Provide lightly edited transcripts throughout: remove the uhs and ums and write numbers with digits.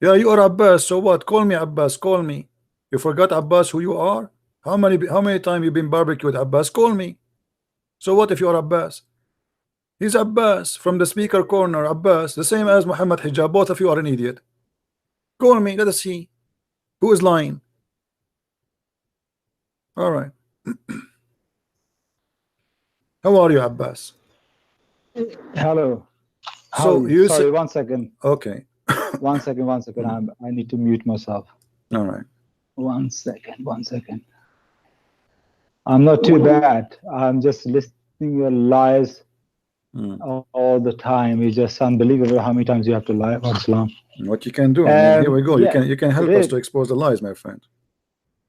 Yeah, you are Abbas. So what? Call me Abbas. Call me. You forgot Abbas who you are? How many times you been barbecued, Abbas? Call me. So what if you are Abbas? He's Abbas from the speaker corner. Abbas, the same as Muhammad Hijab. Both of you are an idiot. Call me. Let us see who is lying. All right. How are you, Abbas? Hello. How are So you? you say Sorry, 1 second. okay. 1 second, 1 second. I need to mute myself. All right. 1 second, 1 second. I'm not too bad. I'm just listening your lies all the time. It's just unbelievable how many times you have to lie about Islam. What you can do? I mean, here we go. Yeah, You can help us to expose the lies, my friend.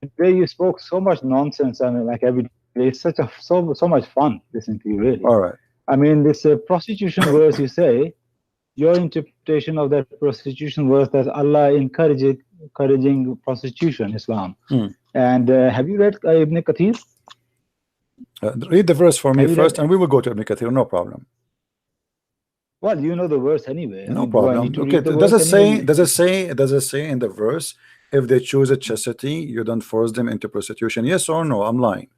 today you spoke so much nonsense. I mean, like every day, it's so much fun listening to you. Really. All right. I mean, this prostitution verse you say. Your interpretation of that prostitution verse that Allah encouraging prostitution, Islam. And have you read Ibn Kathir? Read the verse for me first, and we will go to Ibn Kathir. No problem. Well, you know the verse anyway. No problem. Okay. Does it say in the verse, if they choose a chastity, you don't force them into prostitution? Yes or no? I'm lying.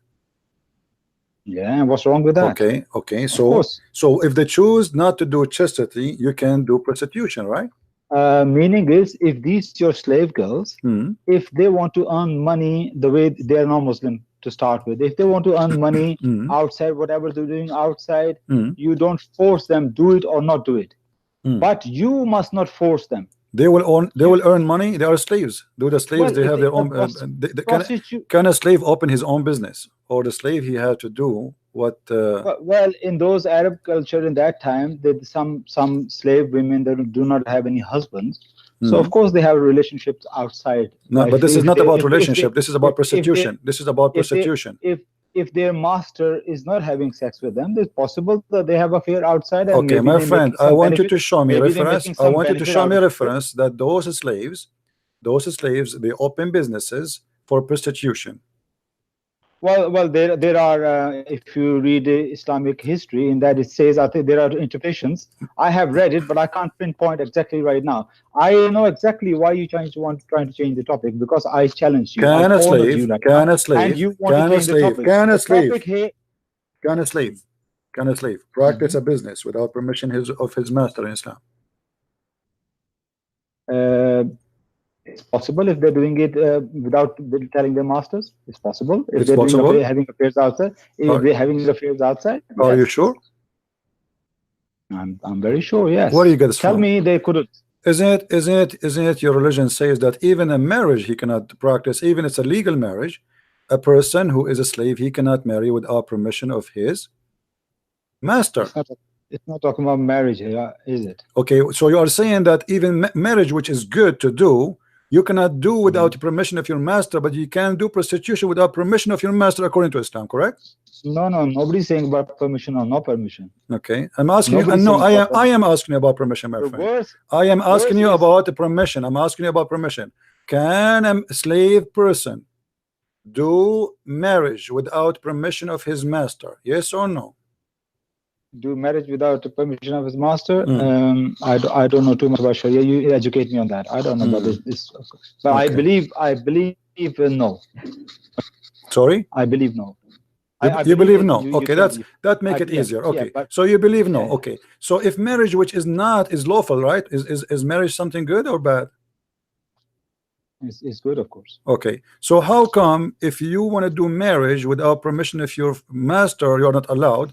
Yeah, what's wrong with that? Okay. So if they choose not to do chastity, you can do prostitution, right? Meaning is, if these your slave girls, if they want to earn money the way they are not Muslim to start with, if they want to earn money outside, whatever they're doing outside, you don't force them do it or not do it. But you must not force them. They will earn money. They are slaves. Do the slaves, they have their own can a slave open his own business, or the slave he had to do what well, in those Arab culture in that time, some slave women that do not have any husbands, so of course they have relationships outside. No, but this is not about relationship. This is about prostitution. This is about prostitution. If their master is not having sex with them, it's possible that they have affair outside. Okay, my friend, I want you to show me a reference. I want you to show me a reference that those slaves, they open businesses for prostitution. Well, there are. If you read Islamic history, in that it says, I think there are interpretations. I have read it, but I can't pinpoint exactly right now. I know exactly why you trying to change the topic, because I challenged you. Can a slave practice a business without permission of his master in Islam? It's possible if they're doing it without telling their masters. It's possible if they're having affairs outside. If they're having affairs outside. Are you sure? I'm very sure. Yes. Where do you get this Tell from? me they couldn't. Isn't it your religion says that even a marriage he cannot practice, even it's a legal marriage, a person who is a slave, he cannot marry without permission of his master. It's not talking about marriage here, is it? Okay, so you are saying that even marriage, which is good to do, you cannot do without permission of your master, but you can do prostitution without permission of your master according to Islam, correct? No, nobody's saying about permission or no permission. Okay, I'm asking you, and no, I am asking you about permission, my friend. I am asking you about the permission. I'm asking you about permission. Can a slave person do marriage without permission of his master? Yes or no? Do marriage without the permission of his master? I don't know too much about Sharia. You educate me on that. I don't know about this. But okay. I believe no. Sorry? I believe no. You believe no? Okay, that make it easier. Okay, yeah, so you believe no? Yeah. Okay, so if marriage, which is lawful, right? Is marriage something good or bad? It's good, of course. Okay, so how come if you want to do marriage without permission of your master, you're not allowed?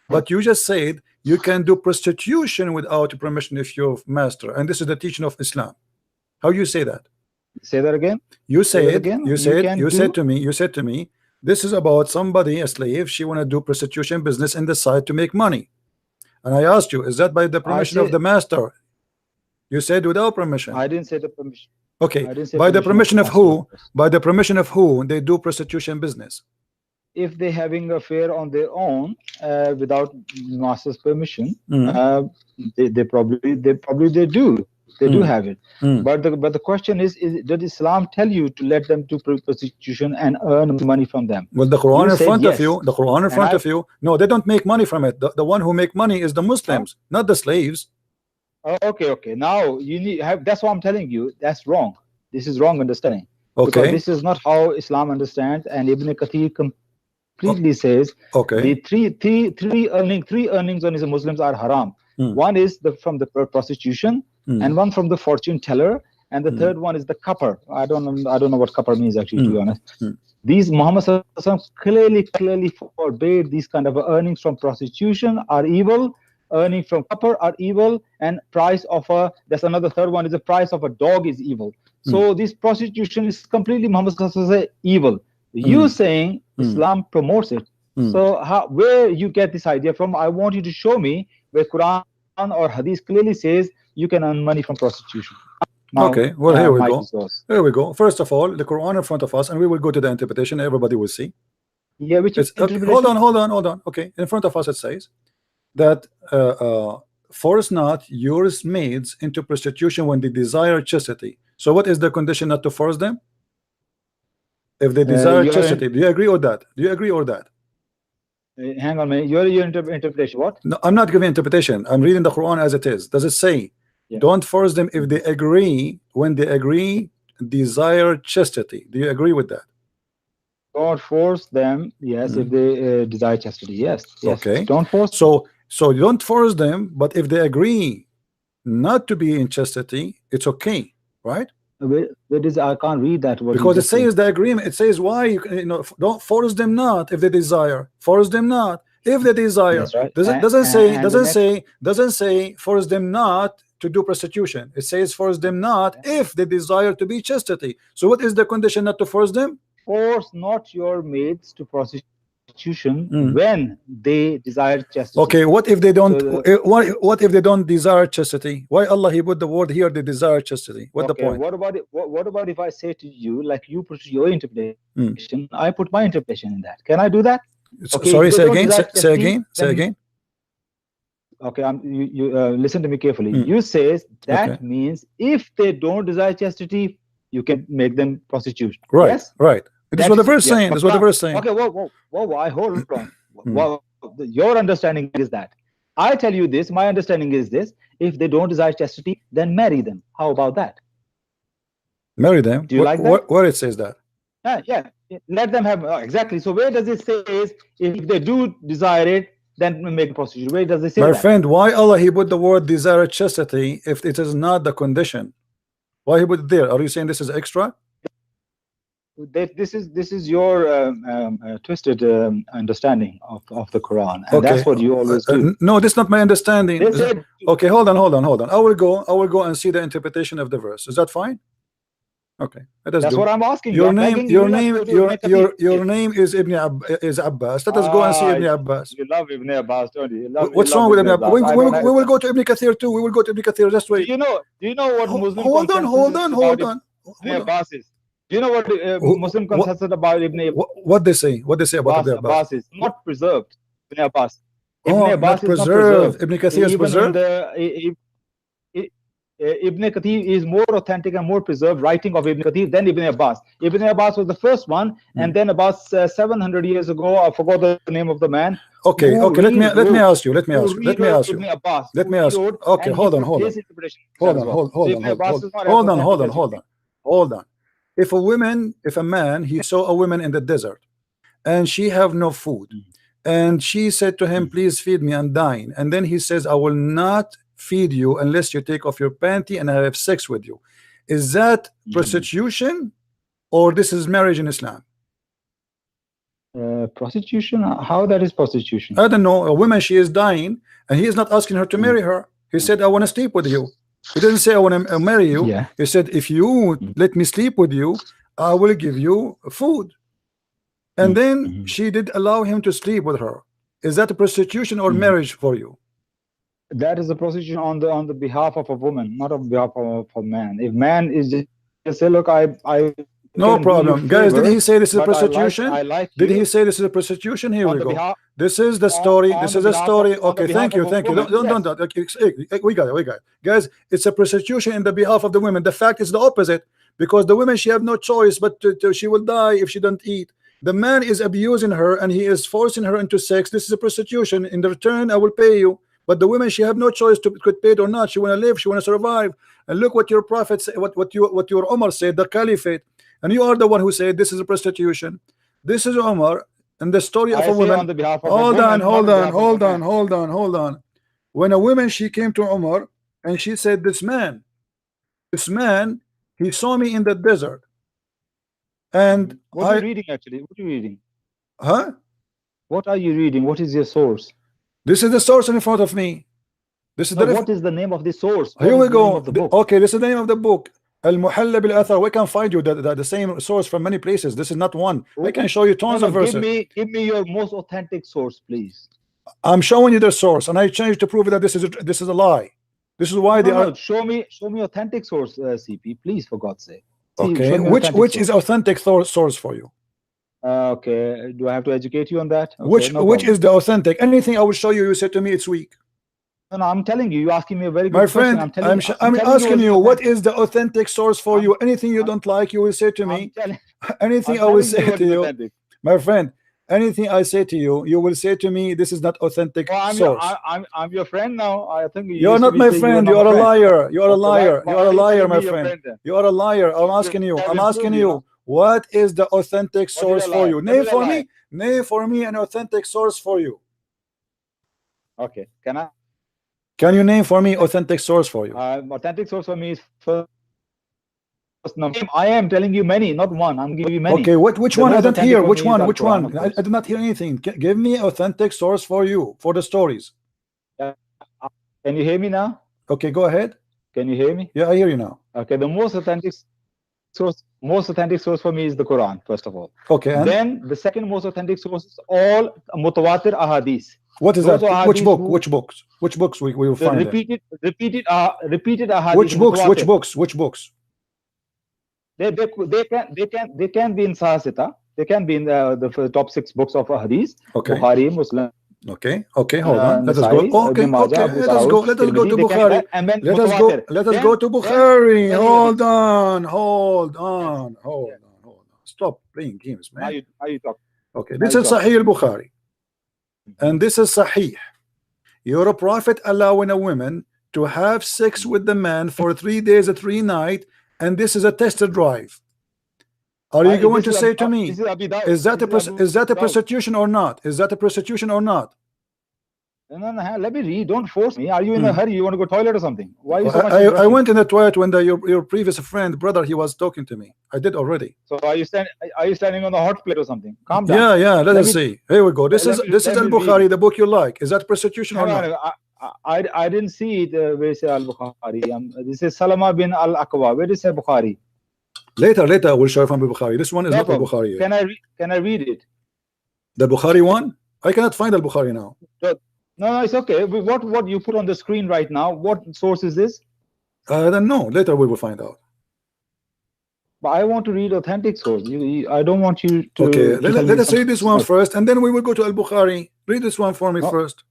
But you just said you can do prostitution without permission of your master, and this is the teaching of Islam. How you say that? Say that again. You said to me, this is about somebody, a slave. She want to do prostitution business and decide to make money. And I asked you, is that by the permission of the master? You said without permission. I didn't say the permission. Okay, by the permission of who? By the permission of who they do prostitution business? If they're having an affair on their own without master's permission, they probably do. They do have it. But the question is did Islam tell you to let them do prostitution and earn money from them? Well, the Quran in front of you, the Quran in front of you. No, they don't make money from it. The one who make money is the Muslims, not the slaves. Okay. Now you need have. That's what I'm telling you. That's wrong. This is wrong understanding. Because Okay. this is not how Islam understands. And Ibn Kathir completely says Okay. the three earnings on his Muslims are haram. One is from the prostitution, and one from the fortune teller, and the third one is the copper. I don't know what copper means actually, to be honest. These Muhammad Sallallahu Alaihi Wasallam clearly forbade these kind of earnings from prostitution are evil, earning from copper are evil, and price of that's another third one is the price of a dog is evil. So this prostitution is completely Muhammad Sallallahu Alaihi Wasallam evil. You saying Islam promotes it. So where you get this idea from? I want you to show me where Quran or Hadith clearly says you can earn money from prostitution. Now, okay, well, here we go. Here we go. First of all, the Quran in front of us, and we will go to the interpretation. Everybody will see. Yeah, which is okay, hold on. Okay, in front of us it says that force not your maids into prostitution when they desire chastity. So what is the condition not to force them? If they desire chastity, do you agree or that? Do you agree or that? Hang on a minute. Your interpretation. What? No, I'm not giving interpretation. I'm reading the Quran as it is. Does it say? Yeah. Don't force them if they agree. When they agree, desire chastity. Do you agree with that? Don't force them. Yes, if they desire chastity. Yes. Okay. Don't force. So you don't force them, but if they agree not to be in chastity, it's okay, right? I can't read that word. Because it says the agreement. It says why you know don't force them not if they desire. Force them not if they desire. Right. Doesn't say force them not to do prostitution. It says force them not if they desire to be chastity. So what is the condition not to force them? Force not your maids to prostitution when they desire chastity. Okay, what if they don't? What if they don't desire chastity? Why Allah He put the word here? They desire chastity. What's the point? What about if I say to you, like you put your interpretation, I put my interpretation in that? Can I do that? Okay, sorry, say again. Say again. Okay, you listen to me carefully. You says that means if they don't desire chastity, you can make them prostitute. Right. Yes? Right. This is what the verse saying. This is what the verse saying. Okay. Whoa. Hold on. Well, your understanding is that. I tell you this. My understanding is this. If they don't desire chastity, then marry them. How about that? Marry them. Do you like that? Where it says that? Yeah. Let them have exactly. So where does it say is if they do desire it, then make prostitute? Where does it say My that? friend, why Allah He put the word desire chastity if it is not the condition? Why He put it there? Are you saying this is extra? This is your twisted understanding of the Quran, and that's what you always do. No, this is not my understanding. Okay, hold on. I will go and see the interpretation of the verse. Is that fine? Okay, that's what I'm asking. Your name is Abbas. Let us go and see Ibn Abbas. You love Ibn Abbas, don't you? What's wrong with Ibn Abbas? We will go to Ibn Kathir too. We will go to Ibn Kathir. Just wait. Do you know what Muslim hold on. Ibn Abbas is? Do you know what Muslim consensus about Ibn Abbas? What they say? What they say about Ibn Abbas? Is not preserved. Ibn Abbas. Ibn Abbas is not preserved. Ibn Kathir is preserved. Ibn Kathir is more authentic and more preserved writing of Ibn Kathir than Ibn Abbas. Ibn Abbas was the first one, and then about 700 years ago, I forgot the name of the man. Okay. Let me ask you. Okay, hold on. If a man, he saw a woman in the desert, and she have no food, and she said to him, "Please feed me, I'm dying," and then he says, "I will not feed you unless you take off your panty and I have sex with you." Is that prostitution, or this is marriage in Islam? Prostitution? How that is prostitution? I don't know. A woman, she is dying, and he is not asking her to marry her. He said, "I want to sleep with you." He didn't say, "I want to marry you." Yeah. He said, "If you let me sleep with you, I will give you food." And then she did allow him to sleep with her. Is that a prostitution or marriage for you? That is a prostitution on the behalf of a woman, not on behalf of a man. If man is just say, "Look, I no problem, guys." Did he say this is a prostitution? I like did he say this is a prostitution? Here we go. This is the story. This is a story. Okay, thank you. Don't. Okay, we got it. Guys, it's a prostitution in the behalf of the women. The fact is the opposite, because the women, she have no choice but she will die if she don't eat. The man is abusing her and he is forcing her into sex. This is a prostitution. In the return, I will pay you. But the women, she have no choice to get paid or not. She want to live, she want to survive. And look what your prophet said, what your Umar said, the caliphate, and you are the one who said this is a prostitution. This is Umar and the story of I a say woman. on the behalf of Hold a on, woman, hold not on, on behalf of hold a on, man. hold on, hold on. When a woman, she came to Umar and she said, this man, he saw me in the desert. And what are you reading actually? What are you reading? Huh? What are you reading? What is your source? This is the source in front of me. This is no, what is the name of the source? Here we go. Book? Okay, this is the name of the book. Al-Muhalla bil-Athar. We can find you the same source from many places. This is not one. I can show you tons of verses. Give me your most authentic source, please. I'm showing you the source, and I changed to prove that this is a lie. This is why they are. Show me authentic source, CP, please, for God's sake. Okay, which is authentic source for you? Okay, do I have to educate you on that? Okay, which is the authentic? Anything I will show you, you say to me it's weak. No, I'm telling you, you're asking me a very good My friend, question. I'm asking you, what is the authentic source for you? Anything you don't like, you will say to me. Anything I will say to you, my friend, anything I say to you, you will say to me, this is not authentic source. I'm your friend now. I think you're not my friend. You are a liar. You are a liar. You are a liar, my friend. You are a liar. I'm asking you. What is the authentic source for you? Name for me an authentic source for you. Okay, can you name for me authentic source for you? Authentic source for me is first. I am telling you many, not one. I'm giving you many. Okay, which one? I don't hear. Which one? Which one? I did not hear anything. Give me authentic source for you for the stories. Can you hear me now? Okay, go ahead. Can you hear me? Yeah, I hear you now. Okay, the most authentic source for me is the Quran, first of all. Okay. And then the second most authentic source is all mutawatir ahadith. What is that? Which book? Which books? Which books we will find? Repeated ahadith. Which books? They can be in Sahasita. They can be in the top 6 books of hadith. Okay. Bukhari, Muslim. Okay. Hold on. Let us go. Okay. Let us go. Let us go to Bukhari. Let us go to Bukhari. Hold on. Stop playing games, man. How you talk? Okay. This is Sahih al-Bukhari. And this is Sahih. Your prophet allowing a woman to have sex with the man for 3 days and 3 nights, and this is a test drive. Are you going to say to me, is that a prostitution or not? Is that a prostitution or not? No, let me read. Don't force me. Are you in a hurry? You want to go toilet or something? Why are you so much I went in the toilet when your previous brother, he was talking to me. I did already. So are you standing on the hot plate or something? Calm down. Yeah. Let us see. Here we go. This is Al-Bukhari, the book you like. Is that prostitution or not? I didn't see it where it says Al-Bukhari. This is Salama bin Al-Aqwa. Where does it say Bukhari? Later I will show you from Bukhari. This one is not Al-Bukhari. Can I read it? The Bukhari one? I cannot find Al-Bukhari now. No, it's okay. What you put on the screen right now, what source is this? I don't know. Later we will find out. But I want to read authentic source. I don't want you to. Okay, let us read this one first, and then we will go to Al-Bukhari. Read this one for me first.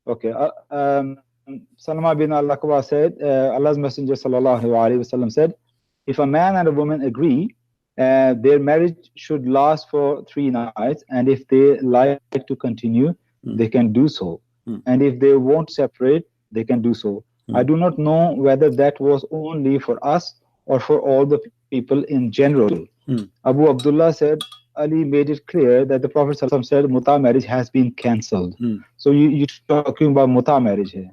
Okay. Salama bin Al-Aqwa said, Allah's Messenger sallallahu alaihi wasallam said, if a man and a woman agree, their marriage should last for 3 nights, and if they like to continue, they can do so. And if they won't separate, they can do so. I do not know whether that was only for us or for all the people in general. Abu Abdullah said, Ali made it clear that the Prophet ﷺ said muta marriage has been cancelled. So you're talking about muta marriage here.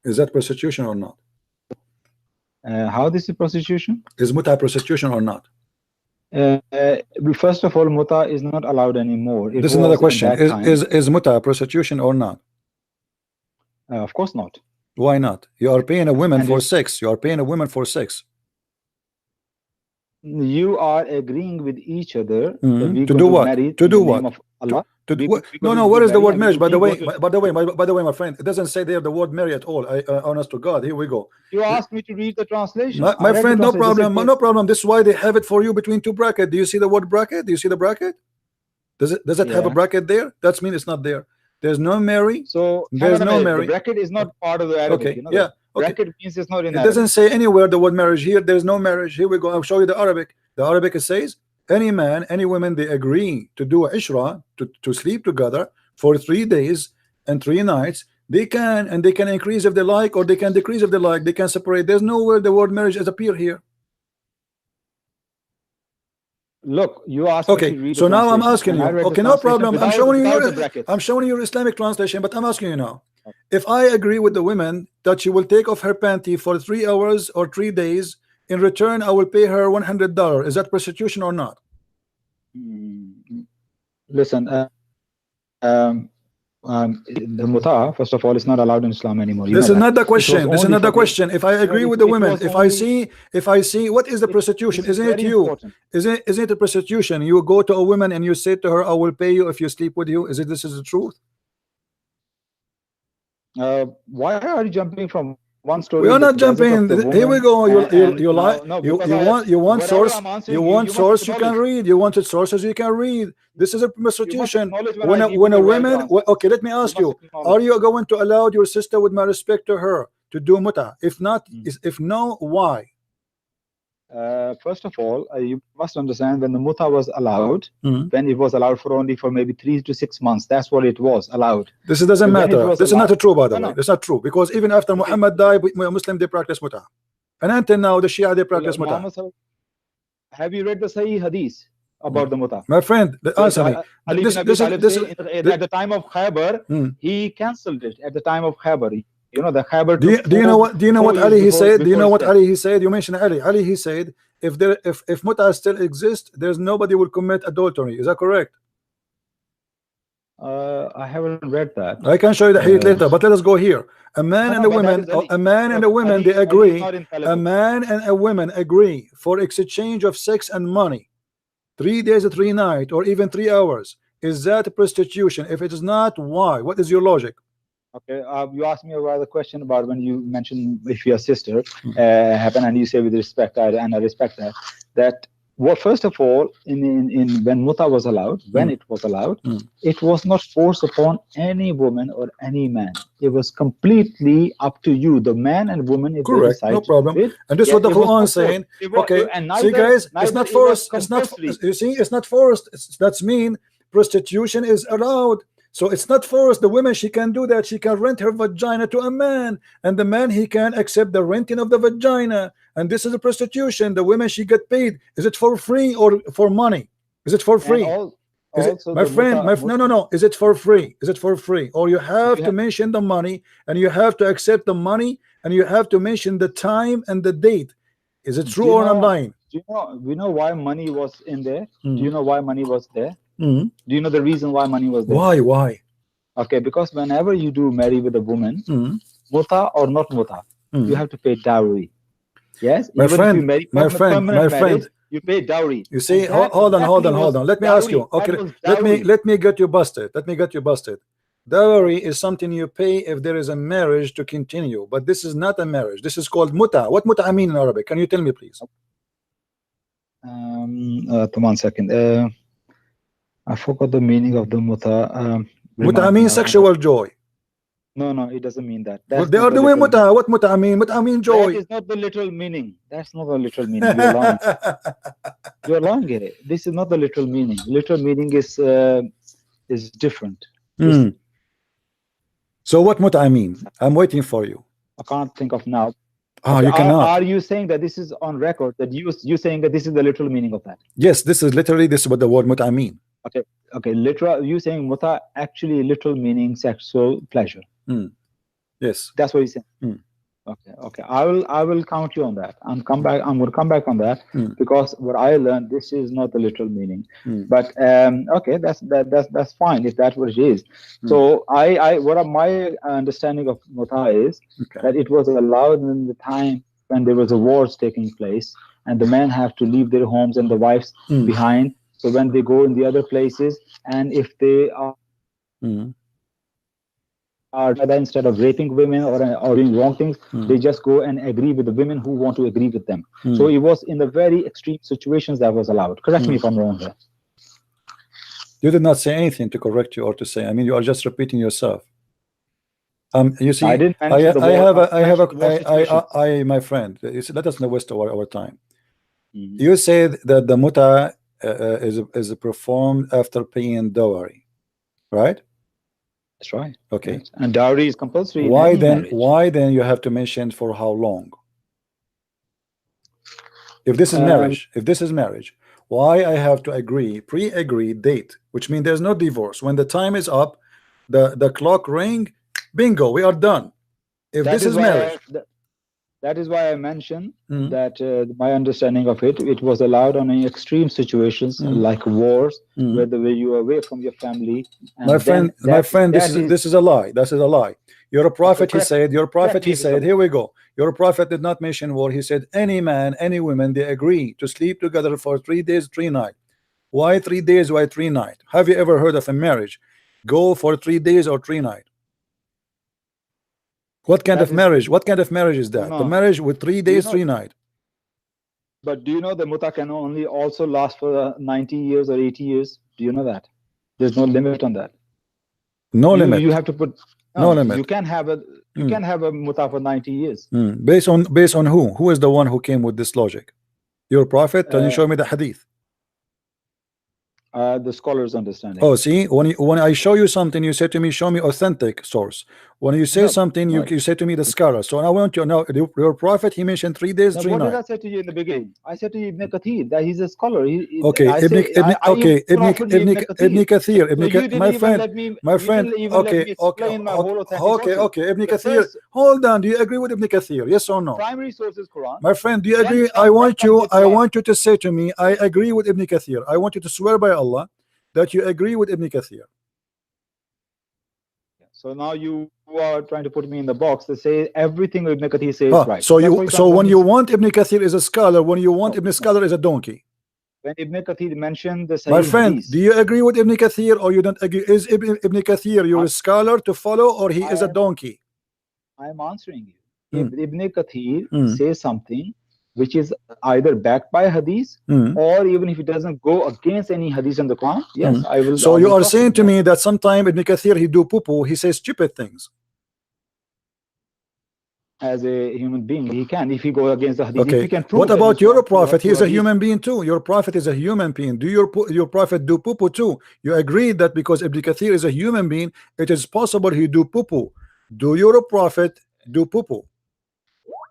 Is that prostitution or not? How this is prostitution? Is muta prostitution or not? First of all, muta is not allowed anymore. This is another question. Is muta prostitution or not? Of course not. Why not? You are paying a woman for sex. You are paying a woman for sex. You are agreeing with each other to do what? To do what? No, where is the word marriage? By the way, my friend, it doesn't say there the word marry at all. Honest to God, here we go. You asked me to read the translation. My friend, no problem. This is why they have it for you between 2 brackets. Do you see the word bracket? Do you see the bracket? Does it have a bracket there? That means it's not there. There's no marry. So there's no marry. The bracket is not part of the Arabic. Okay, bracket means it's not in Arabic. It doesn't say anywhere the word marriage here. There's no marriage. Here we go. I'll show you the Arabic. The Arabic says any man, any woman, they agree to do ishra, to sleep together for 3 days and 3 nights. They can, and they can increase if they like, or they can decrease if they like. They can separate. There's nowhere the word marriage has appeared here. Look, you asked me to Okay, read so the now I'm translation, asking you. and I read Okay, the no translation problem. I'm showing you without the your, brackets. I'm showing you your Islamic translation, but I'm asking you now. If I agree with the woman that she will take off her panty for 3 hours or 3 days, in return I will pay her $100. Is that prostitution or not? Listen, the muta, first of all, is not allowed in Islam anymore. You This know is that. not the question. This is not the for the- question. If I agree with the women, if I see what is the prostitution? Isn't it you? Important. Isn't it a prostitution? You go to a woman and you say to her, I will pay you if you sleep with you. This is the truth? Why are you jumping from one story? We are not jumping. Here we go. You lie. You want source. You want source. You can read. You wanted sources. You can read. This is a prostitution. When a woman. Okay, let me ask you. Are you going to allow your sister, with my respect to her, to do muta? If not, if no, why? First of all, you must understand, when the muta was allowed, when it was allowed for maybe 3 to 6 months, that's what it was allowed. This doesn't matter. This is not true, by the way. That's not true, because even after Muhammad died, Muslim they practice muta, and until now the Shia they practice muta. Have you read the Sahih Hadith about the muta? My friend, answer me. At the time of Khaybar, he cancelled it. At the time of Khaybar. You know, the Khaybar. Do you know what Ali he said? Do you know what Ali he said? You mentioned Ali. Ali he said, if muta still exists, there's nobody will commit adultery. Is that correct? I haven't read that. I can show you the hadith later, but let us go here. A man and a woman, they agree. A man and a woman agree for exchange of sex and money, 3 days, 3 nights, or even 3 hours. Is that prostitution? If it is not, why? What is your logic? Okay, you asked me about the question about when you mentioned if your sister happened, and you say with respect, and I respect that. That first of all, in when muta was allowed, when it was allowed, it was not forced upon any woman or any man. It was completely up to you, the man and woman. If correct, no problem. And this is what the Quran is saying. Okay, see guys, it's not forced. It's not. You see, it's not forced. That's mean prostitution is allowed. So it's not forced. The woman, she can do that. She can rent her vagina to a man, and the man, he can accept the renting of the vagina. And this is a prostitution. The women, she get paid. Is it for free or for money? Is it for free? My friend, no. Is it for free? Is it for free? Or you have to mention the money, and you have to accept the money, and you have to mention the time and the date. Is it true or I'm lying? Do you know why money was in there? Do you know why money was there? Do you know the reason why money was there? Why? Okay, because whenever you do marry with a woman, muta or not muta, you have to pay dowry. Yes, my friend, you pay dowry. You see, hold on. Let me ask you. Okay, let me get you busted. Dowry is something you pay if there is a marriage to continue, but this is not a marriage. This is called muta. What muta mean in Arabic? Can you tell me, please? 1 second. I forgot the meaning of the muta. Muta means sexual joy. No, it doesn't mean that. They are doing muta. What muta mean? Muta mean joy. That is not the literal meaning. That's not the literal meaning. You're lying. You're lying here. This is not the literal meaning. Literal meaning is different. So what muta mean? I'm waiting for you. I can't think of now. You cannot. Are you saying that this is on record, that you saying that this is the literal meaning of that? Yes, this is what the word muta mean. Okay, literal. You saying muta actually literal meaning sexual pleasure? Yes, that's what he's saying. Okay. I will count you on that. I'm going to come back on that because what I learned, this is not the literal meaning. But okay, that's fine if that's what it is. So my understanding of muta is that it was allowed in the time when there was a wars taking place, and the men have to leave their homes and the wives behind. So when they go in the other places, and if they are instead of raping women or doing wrong things, they just go and agree with the women who want to agree with them. So it was in the very extreme situations that was allowed. Correct me if I'm wrong here. You did not say anything to correct you or to say. I mean, you are just repeating yourself. You see, my friend. Let us not waste our time. You said that the muta is performed after paying dowry, right? That's right. Okay. Yes. And dowry is compulsory. Why in any then? marriage. Why then you have to mention for how long? If this is marriage, why I have to agree, pre-agree date, which means there's no divorce. When the time is up, the clock ring, bingo, we are done. If this is marriage, that is why I mentioned that my understanding of it was allowed on extreme situations like wars, where you are away from your family. And my friend, this is a lie. This is a lie. You're a prophet, he said. Your prophet, he said. Here we go. Your prophet did not mention war. He said any man, any woman, they agree to sleep together for 3 days, 3 nights. Why 3 days? Why 3 nights? Have you ever heard of a marriage go for 3 days or 3 nights? What kind of marriage? What kind of marriage is that? The marriage with 3 days, 3 nights. But do you know the muta can only also last for 90 years or 80 years? Do you know that? There's no limit on that. No limit. You have to put no limit. You can have a muta for 90 years. Based on who? Who is the one who came with this logic? Your prophet? Can you show me the hadith? The scholars' understanding. Oh, see, when I show you something, you say to me, show me authentic source. When you say something, you say to me the scholar. So I want you know your prophet. He mentioned 3 days, 3 nights. What did I say to you in the beginning? I said to you Ibn Kathir that he's a scholar. Okay, Ibn Kathir. My friend. Okay. Ibn Kathir. Hold on. Do you agree with Ibn Kathir? Yes or no? Primary source is Quran. My friend, do you agree? I want you to say to me, I agree with Ibn Kathir. I want you to swear by Allah that you agree with Ibn Kathir. So now you are trying to put me in the box to say everything Ibn Kathir says right. So when you want Ibn Kathir is a scholar, when you want Ibn Scholar is a donkey. When Ibn Kathir mentioned the my friend, do you agree with Ibn Kathir or you don't agree? Is Ibn Kathir your scholar to follow or he is a donkey? I am answering you. If Ibn Kathir says something which is either backed by hadith or even if it doesn't go against any hadith in the Quran, yes, I will. So you are saying to me that sometime Ibn Kathir he do poo-poo, he says stupid things. As a human being, he can if he go against the hadith. Okay. If he can prove what about your prophet? He is a human being too. Your prophet is a human being. Do your prophet do poo-poo too? You agree that because Ibn Kathir is a human being, it is possible he do poo-poo. Do your prophet do poo-poo?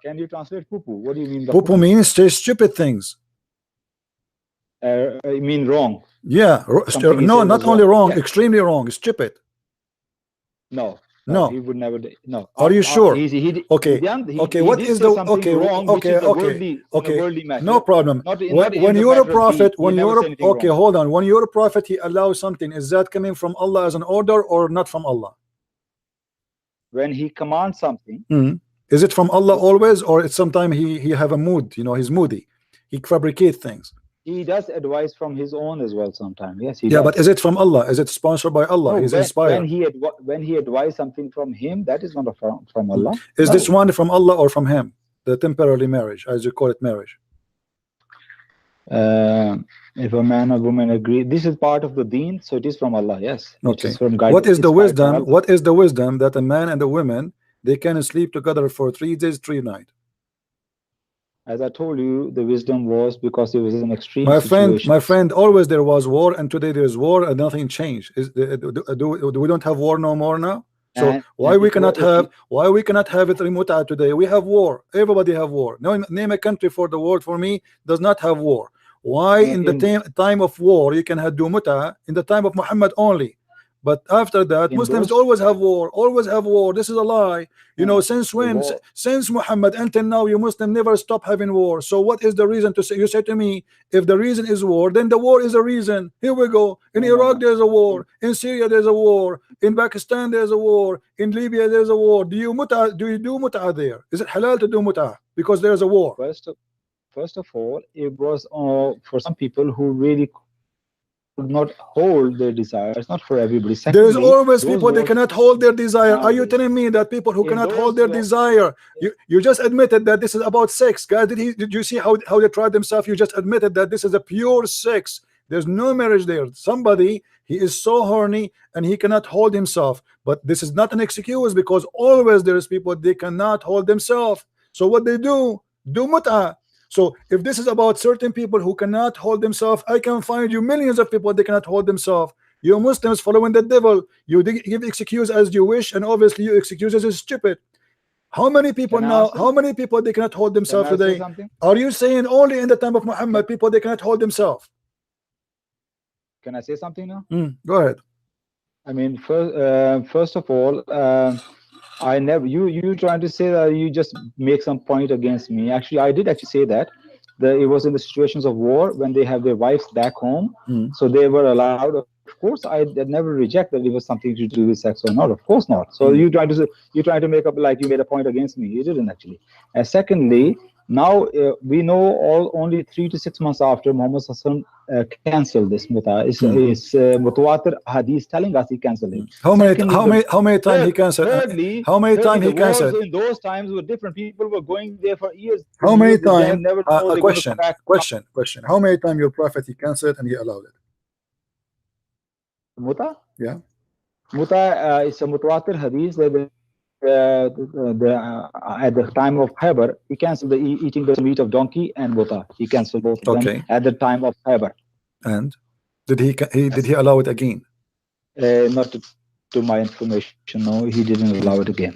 Can you translate poo-poo? What do you mean? Poo-poo means say stupid things. You mean wrong? Yeah. No, not only wrong, extremely wrong. Stupid. No. No, he would never. No. Are you sure? Okay. What is the worldly matter. No problem. When you're a prophet, hold on. When you're a prophet, he allows something. Is that coming from Allah as an order or not from Allah? When he commands something. Is it from Allah always, or it's sometimes he have a mood? You know, he's moody. He fabricates things. He does advice from his own as well sometimes. Yes, he does. But is it from Allah? Is it sponsored by Allah? No, He's inspired. When he advised something from him, that is not from Allah. Is this one from Allah or from him? The temporary marriage, as you call it, marriage. If a man or woman agree, this is part of the deen, so it is from Allah. Yes. Okay. What is the wisdom? What is the wisdom that a man and a woman they can sleep together for 3 days, 3 nights? As I told you, the wisdom was because it was an extreme situation. My friend, always there was war, and today there is war, and nothing changed. Do we don't have war no more now? So why we cannot have it remote today? We have war. Everybody have war. No, name a country for the world for me does not have war. Why in the time of war you can have do muta in the time of Muhammad only? But after that, Muslims always have war. Always have war. This is a lie. You know, since when? Since Muhammad until now, you Muslim never stop having war. So what is the reason to say? You say to me, if the reason is war, then the war is a reason. Here we go. In Iraq there's a war. In Syria there's a war. In Pakistan there's a war. In Libya there's a war. Do you do muta there? Is it halal to do muta because there's a war? First of all, it was for some people who really could not hold their desire. It's not for everybody. There is always people they cannot hold their desire. Are you telling me that people who cannot hold their desire? You just admitted that this is about sex, guys. Did you see how they tried themselves? You just admitted that this is a pure sex. There's no marriage there. Somebody he is so horny and he cannot hold himself. But this is not an excuse because always there is people they cannot hold themselves. So what they do muta. So if this is about certain people who cannot hold themselves, I can find you millions of people they cannot hold themselves. You Muslims following the devil. You give excuse as you wish, and obviously you excuses is stupid. How many people now? How many people they cannot hold themselves today? Are you saying only in the time of Muhammad people they cannot hold themselves? Can I say something now? Go ahead. I mean, first of all, I never. You trying to say that you just make some point against me? Actually, I did actually say that. It was in the situations of war when they have their wives back home, so they were allowed. Of course, I never reject that it was something to do with sex or not. Of course not. So you trying to make up like you made a point against me. You didn't actually. And secondly, now we know only 3 to 6 months after Muhammad cancelled this muta. It's mutawatir hadith telling us he cancelled it. How many times he cancelled? Thirdly, how many times he cancelled? In those times were different. People were going there for years. How many times? Question. How many times your prophet he cancelled and he allowed it? Muta? Yeah. Muta is a mutawatir hadith that at the time of Khaybar, he cancelled the eating the meat of donkey and muta. He cancelled both of them at the time of Khaybar. And did he allow it again? Not to my information. No, he didn't allow it again.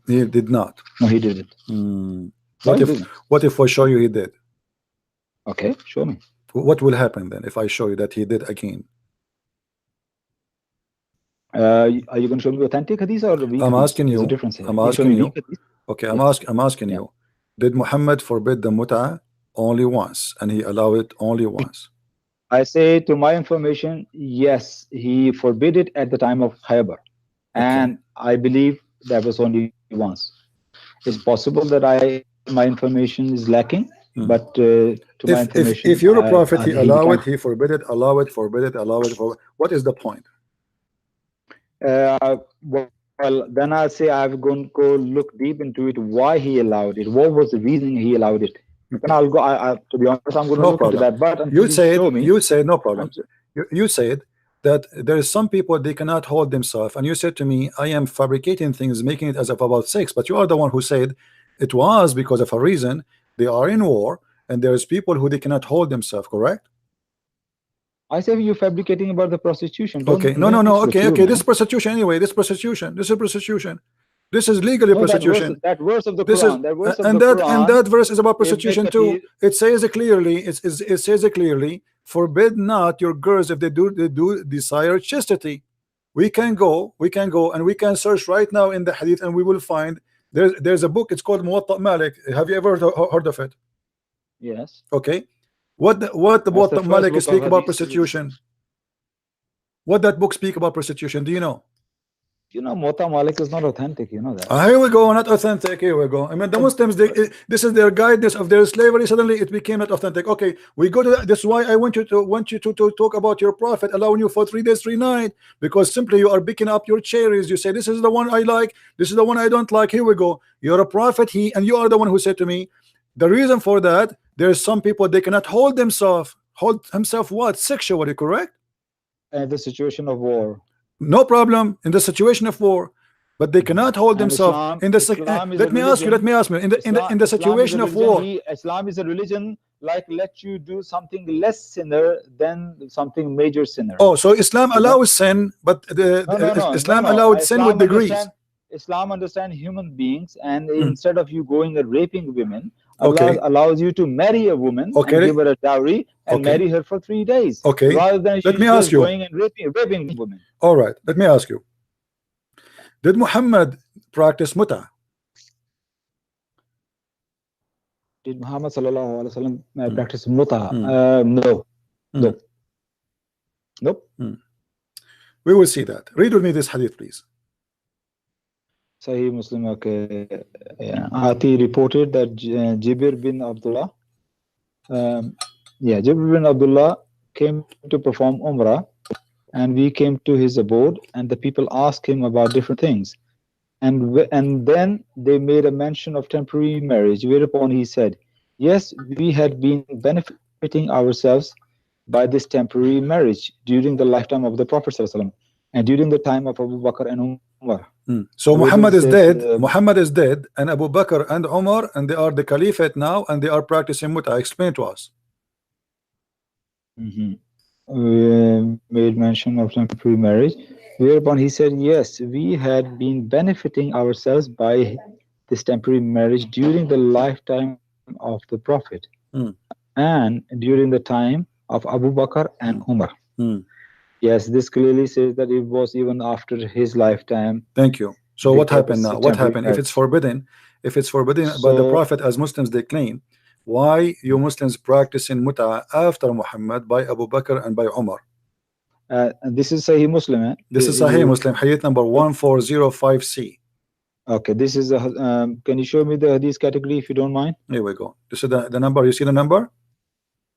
He did not. No, he didn't. What if I show you he did? Okay, show me. What will happen then if I show you that he did again? Are you going to show me authentic hadith or weak? I'm asking you. I'm asking you. Okay, I'm asking you. Did Muhammad forbid the mut'ah only once, and he allowed it only once? I say, to my information, yes, he forbid it at the time of Khaybar, and I believe that was only once. It's possible that my information is lacking, but to my information, if you're a prophet, he allow it, he forbid it, allow it, forbid it, allow it. What is the point? Well, then I'll say I'm going to go look deep into it. Why he allowed it? What was the reason he allowed it? Then I'll go. To be honest, I'm going to look into that. But you said no problem. You said that there is some people they cannot hold themselves, and you said to me, I am fabricating things, making it as if about sex. But you are the one who said it was because of a reason. They are in war, and there's people who they cannot hold themselves. Correct? I say you're fabricating about the prostitution. Okay, no. Okay. This is prostitution anyway. This is prostitution. This is legally prostitution. That verse of the Quran. That verse is about prostitution too. It says it clearly. It says it clearly. Forbid not your girls if they do desire chastity. We can go and we can search right now in the hadith, and we will find there's a book. It's called Muwatta Malik. Have you ever heard of it? Yes. Okay. What the Muwatta Malik speak about prostitution? What that book speak about prostitution? Do you know? You know, Muwatta Malik is not authentic. You know that. Here we go, not authentic. Here we go. I mean, the Muslims, this is their guidance of their slavery. Suddenly, it became not authentic. Okay, we go to that. That's why I want you to talk about your prophet allowing you for 3 days, 3 nights, because simply you are picking up your cherries. You say, this is the one I like. This is the one I don't like. Here we go. You're a prophet. And you are the one who said to me, the reason for that, there's some people they cannot hold themselves. Hold himself what? Sexually, correct? In the situation of war. No problem in the situation of war, but they cannot hold themselves in the. Let me ask you. In the situation of war. Islam is a religion like let you do something less sinner than something major sinner. Oh, so Islam allows sin, but Islam allowed sin with degrees. Islam understands human beings, and instead of you going and raping women, Allah allows you to marry a woman and give her a dowry and marry her for 3 days. Okay. Rather than let me ask you. Going and raping women. All right. Let me ask you. Did Muhammad practice muta? Did Muhammad sallallahu alaihi wasallam practice muta? No. No. Nope. We will see that. Read with me this hadith, please. Sahih Muslim. Okay. Ati reported that Jibir bin Abdullah, Jibir bin Abdullah came to perform Umrah, and we came to his abode, and the people asked him about different things, and then they made a mention of temporary marriage, whereupon he said, yes, we had been benefiting ourselves by this temporary marriage during the lifetime of the Prophet ﷺ, and during the time of Abu Bakr and Umar. So Muhammad is dead. Muhammad is dead, and Abu Bakr and Umar, and they are the caliphate now, and they are practicing muta. Explain to us. made mention of temporary marriage, whereupon he said, yes, we had been benefiting ourselves by this temporary marriage during the lifetime of the Prophet and during the time of Abu Bakr and Umar. Yes, this clearly says that it was even after his lifetime. Thank you. So what happened now? What happened? If it's forbidden by the Prophet, as Muslims they claim, why you Muslims practicing mut'a after Muhammad by Abu Bakr and by Umar? This is Sahih Muslim. This is Sahih Muslim, hadith number 1405C. Okay, this is a. Can you show me the hadith category if you don't mind? Here we go. This is the number. You see the number?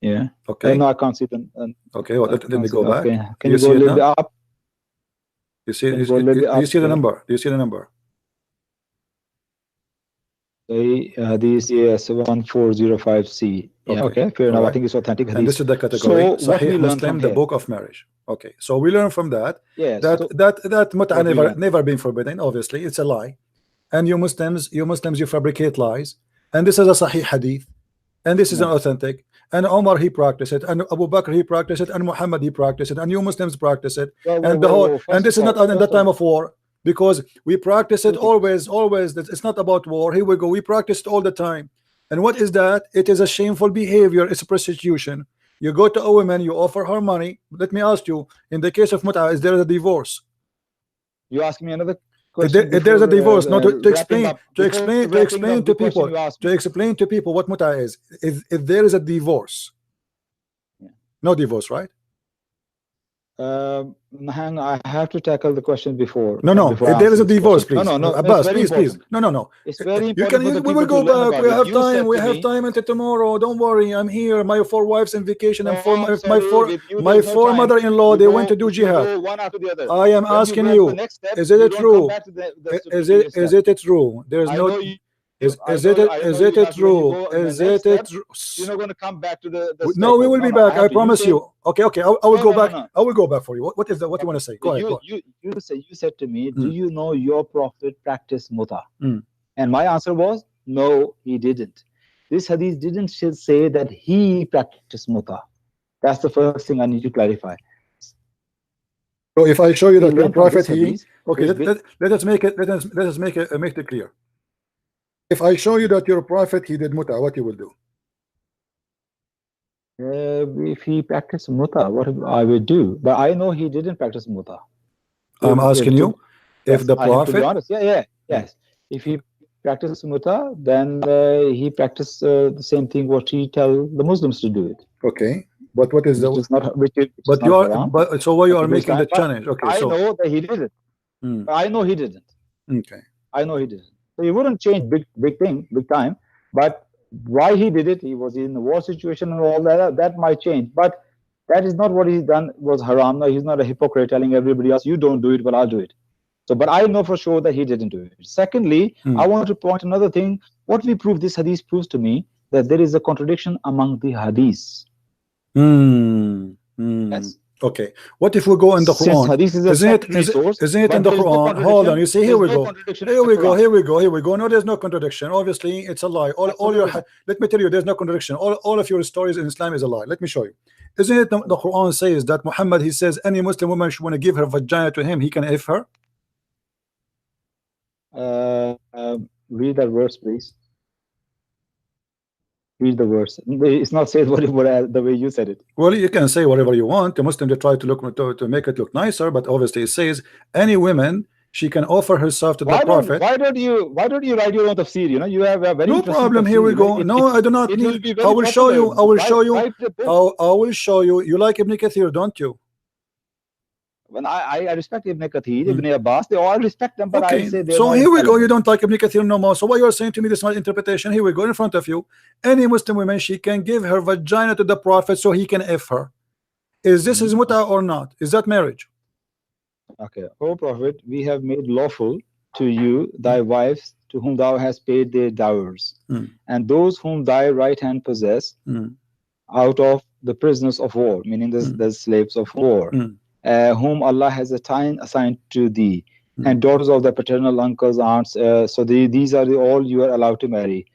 Yeah. Okay. No, I can't see the. Okay. Well, let me go back. Okay. Can you go a little bit up? You see the number? Do you see the number? Hadith, yes, 1405C. Yeah, okay, fair enough. I think it's authentic hadith. And this is the category. So Sahih Muslim, the book of marriage. Okay, so we learn from that that mut'a never been forbidden. Obviously, it's a lie, and you Muslims you fabricate lies, and this is a Sahih hadith, and this is an authentic. And Omar he practiced it, and Abu Bakr he practiced it, and Muhammad he practiced it, and you Muslims practice it, and the whole. And this is not in the time of war, because we practice it always. It's not about war. Here we go. We practice it all the time. And what is that? It is a shameful behavior. It's a prostitution. You go to a woman, you offer her money. Let me ask you, in the case of mut'a, is there a divorce? You ask me another question. If there's a divorce, no, to explain to people what mut'a is. If there is a divorce, no divorce, right? Hang, I have to tackle the question before. No. If there is a divorce, please. No. Abbas, please. No. It's very important. You can. We will go back. We have time. We have time until tomorrow. Don't worry. I'm here. My 4 wives on vacation, and my four mother-in-law. They went to do jihad. One after the other. I am asking you. Is it true? Is it true? There is no. Is it true? You're not going to come back to the no, we will be back. I promise you. Okay. I will go back. I will go back for you. What is that? What you want to say? Go ahead. You said to me, do you know your prophet practiced mut'a? And my answer was, no, he didn't. This hadith didn't say that he practiced mut'a. That's the first thing I need to clarify. So if I show you that your prophet let us make it clear. If I show you that your prophet he did mut'a, what you will do? If he practiced mut'a, what I would do? But I know he didn't practice mut'a. I'm asking you, if the prophet, to be honest, yes. If he practiced mut'a, then he practiced the same thing what he tell the Muslims to do it. Okay, but what is so why you are making the challenge? Okay, I know that he did it. I know he didn't. Okay, I know he didn't. So he wouldn't change big time, but why he did it, he was in a war situation and all that might change, but that is not what he's done was haram. No, he's not a hypocrite telling everybody else you don't do it, but I'll do it. So, but I know for sure that he didn't do it. Secondly, I want to point another thing. What we prove, this hadith proves to me that there is a contradiction among the hadiths. Yes. Okay, what if we go in the Quran? Isn't it in the Quran? Hold on, you see, here we go. No, there's no contradiction. Obviously, it's a lie. Let me tell you, there's no contradiction. All of your stories in Islam is a lie. Let me show you. Isn't it the Quran says that Muhammad, he says, any Muslim woman should want to give her vagina to him, he can F her? Read that verse, please. Read the verse. It's not said whatever the way you said it. Well, you can say whatever you want. The Muslim they try to make it look nicer, but obviously it says any woman she can offer herself to the Prophet. Why don't you write your own tafsir? You know, you have a very no problem. Here we go. No, I do not. I will show you. I will show you. You like Ibn Kathir, don't you? When I respect Ibn Kathir, Ibn Abbas, they all respect them, but okay. I say so here we go. You don't like Ibn Kathir no more. So what you are saying to me, this is my interpretation. Here we go in front of you. Any Muslim woman, she can give her vagina to the Prophet so he can F her. Is this his mut'a or not? Is that marriage? Okay. O Prophet, we have made lawful to you thy wives to whom thou hast paid their dowers, and those whom thy right hand possess out of the prisoners of war, meaning the slaves of war. Whom Allah has assigned to thee, and daughters of their paternal uncles, aunts. So these are all you are allowed to marry.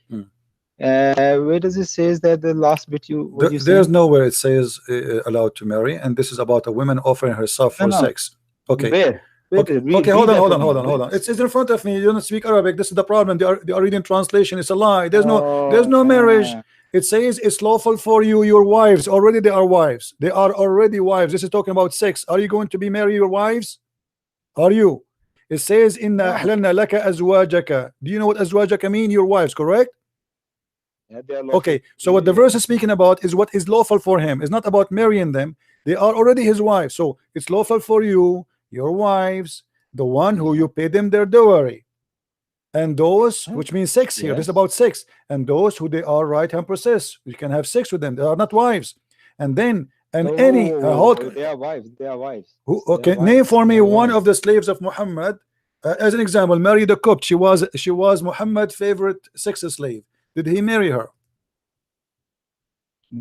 Where does it says that the last bit what you There's saying? nowhere it says allowed to marry, and this is about a woman offering herself No, for no. sex. Okay. Where? Okay, Read, hold read on, that hold for on, me, hold on, hold please. on. It's in front of me. You don't speak Arabic. This is the problem. They are reading translation. It's a lie. There's Oh no marriage. man. It says it's lawful for you, your wives. Already they are wives. They are already wives. This is talking about sex. Are you going to be marry your wives? Are you? It says inna No. ahlalna laka azwajaka. Do you know what azwajaka mean? Your wives, correct? Yeah, they are lawful. Okay, so what the Yeah. verse is speaking about is what is lawful for him. It's not about marrying them. They are already his wives. So it's lawful for you, your wives, the one who you pay them their dowry, and those, which means sex here. This is Yes. about sex. And those who they are right hand possess. You can have sex with them. They are not wives. And then and any They are wives. They are wives. who, They are okay, name wives. for They me are one wives. of the slaves of Muhammad, as an example. Mary the Copt. She was Muhammad's favorite sex slave. Did he marry her?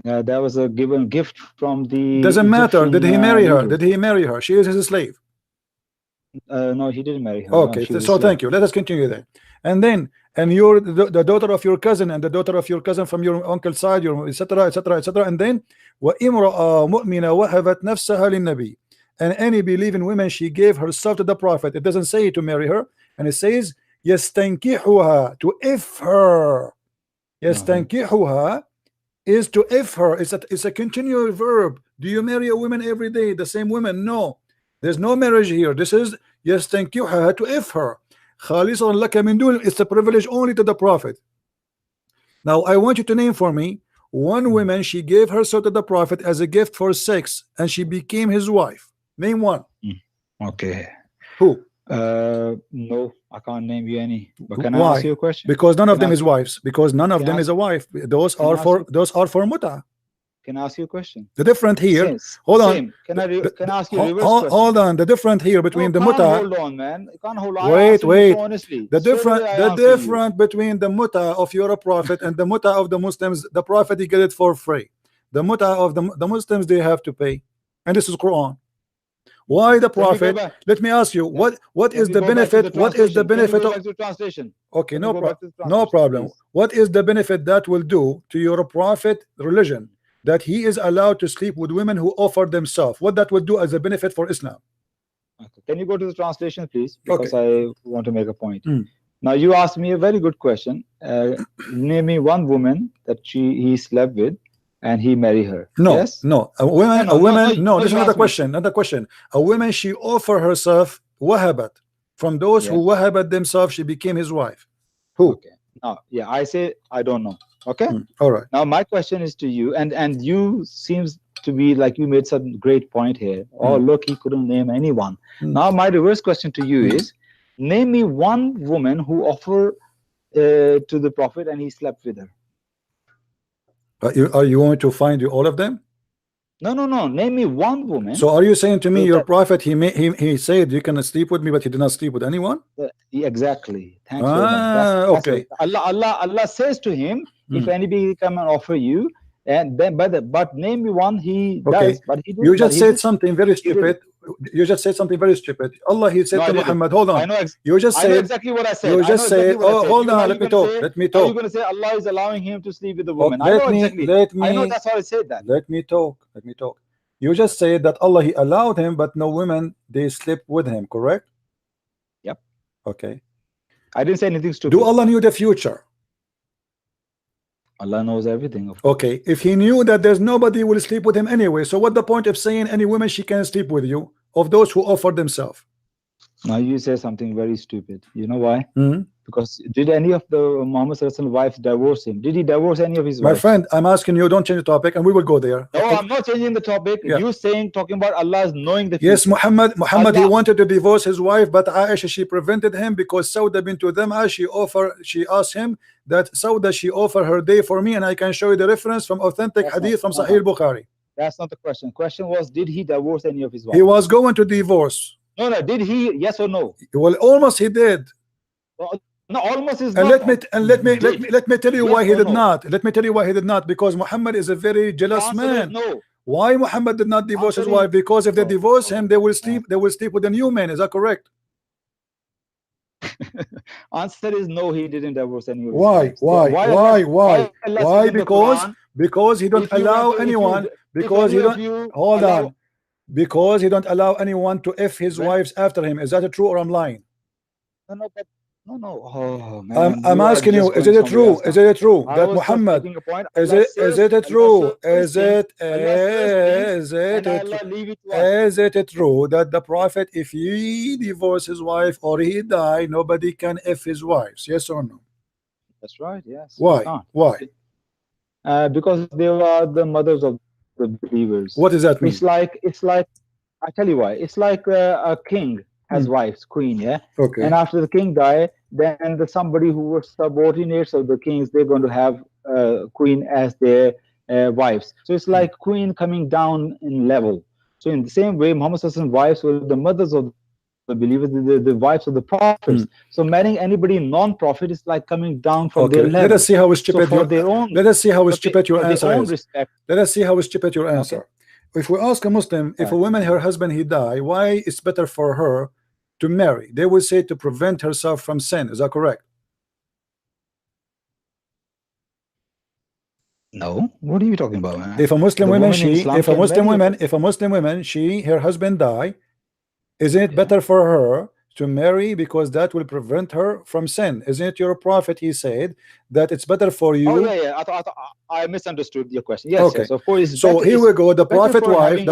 That was a given gift from the Doesn't matter. Did Egyptian he marry her? leader. Did he marry her? She is his slave. No, he didn't marry her. No, Okay, she was a so slave. thank you. Let us continue then. And then, and you're the daughter of your cousin, and the daughter of your cousin from your uncle's side, your etc. etc. etc. And then, وَإِمْرَأَ مُؤْمِنَةً وَهَبَتْ نَفْسَهَا لِلنَّبِيِّ. And any believing woman, she gave herself to the prophet. It doesn't say to marry her, and it says يَسْتَنْكِحُهَا, to if her. يَسْتَنْكِحُهَا is to if her. It's a continual verb. Do you marry a woman every day, the same woman? No, there's no marriage here. This is يَسْتَنْكِحُهَا, to if her. خَالِصًا لَكَ مِنْ دُونِ, it's a privilege only to the prophet. Now I want you to name for me one woman she gave herself to the prophet as a gift for sex, and she became his wife. Name one. Okay. Who? No, I can't name you any. But can I Why? ask you a question? Because none of Can I them ask is wives. Because none of can I them ask- is a wife. Those can I are ask for you- muta. Can I ask you a question? The different here. Same. Hold on. Same. Can I ask you a reverse question? Hold on. The different here between the can't muta. hold on, man. You can't hold on. I Wait, answer you wait. so honestly. The Straight away I answer difference between the muta of your prophet and the muta of the Muslims. The prophet, he get it for free. The muta of the Muslims, they have to pay, and this is Quran. Why the prophet? Let me ask you, what is the benefit? What is the benefit of translation? Okay, no problem. Please. What is the benefit that will do to your prophet religion that he is allowed to sleep with women who offer themselves? What that will do as a benefit for Islam? Okay. Can you go to the translation, please? Because Okay. I want to make a point. Now you asked me a very good question. Name me one woman that he slept with and he married her. No, yes? no. A woman. No, this is not a question. Not a question. A woman, she offered herself wahabat. From those who wahabat themselves, she became his wife. Who? Okay. Now, yeah, I say I don't know. Okay. All right. Now my question is to you, and you seems to be like you made some great point here. Oh, look, he couldn't name anyone. Now my reverse question to you is, name me one woman who offered to the prophet and he slept with her. Are you going to find you all of them? No. Name me one woman. So are you saying to me your prophet he said you can sleep with me, but he did not sleep with anyone? Exactly. Thanks very much. Okay. Allah says to him, if anybody come and offer you, and then but name me one he does, but he didn't. You just said something very stupid. You just said something very stupid. Allah, he said to Muhammad, hold on. You just said, I know exactly what I said. You just said, oh, hold on, let me talk. Let me talk. You're going to say Allah is allowing him to sleep with the woman. I know exactly. I know that's how I said that. Let me talk. Let me talk. You just said that Allah, he allowed him, but no women, they slept with him, correct? Yep. Okay. I didn't say anything stupid. Do Allah knew the future? Allah knows everything. Okay, if he knew that there's nobody will sleep with him anyway, so what the point of saying any woman she can sleep with you, of those who offer themselves? Now you say something very stupid. You know why? Because did any of the Muhammad wives divorce him? Did he divorce any of his wives? My friend, I'm asking you, don't change the topic and we will go there. No, I'm not changing the topic. You talking about Allah is knowing the future. Yes, Muhammad Allah, he wanted to divorce his wife, but Aisha, she prevented him because Sauda bint Dham'a, she asked him that Sauda, she offered her day for me, and I can show you the reference from authentic hadith from Sahih Bukhari. That's not the question. Question was, did he divorce any of his wives? He was going to divorce. No, did he? Yes or no? Well, almost he did. Well, no, almost is and not. Let me tell you why he did not. Let me tell you why he did not. Because Muhammad is a very jealous man. No. Why Muhammad did not divorce his wife? Because if they divorce him, they will sleep with a new man. Is that correct? Answer is no, he didn't divorce any of his Why? wives. Why Allah Why? says in the Quran, Because he don't if you allow want to, anyone. if Because any he of don't. you Hold allow, on. Because he don't allow anyone to f his when, wives after him. Is that true or I'm lying? no. Oh man, I'm you are asking you. just Is going it somewhere true? else Is now. it true I that was just Muhammad? making a point. Is Allah it? Is says, it Allah true? says Is things, it? Allah says things, Is it? and Allah leave it to us. Is it true that the prophet, if he divorce his wife or he die, nobody can f his wives? Yes or no? That's right. Yes, you Why? can't. Why? Because they are the mothers of the believers. What does that mean? It's like I tell you why. It's like a king has wives, queen, yeah. Okay. And after the king die, then somebody who was subordinates of the kings, they're going to have queen as their wives. So it's like queen coming down in level. So in the same way, Muhammad's wives were the mothers of the believers, the wives of the prophets. So marrying anybody non-prophet is like coming down from their level. Let us see how stupid so for their own, let us see how stupid your for their answer own is. respect. Let us see how stupid your answer. Okay. If we ask a Muslim, if a woman, her husband, he die, why it's better for her to marry? They will say to prevent herself from sin. Is that correct? No. What are you talking about, man? If a Muslim woman, if a Muslim woman, her husband die, isn't it better for her to marry because that will prevent her from sin? Isn't it your prophet? He said that it's better for you. Oh yeah. I misunderstood your question. Yes, okay. Yes. Of course. So here we go. The prophet wife,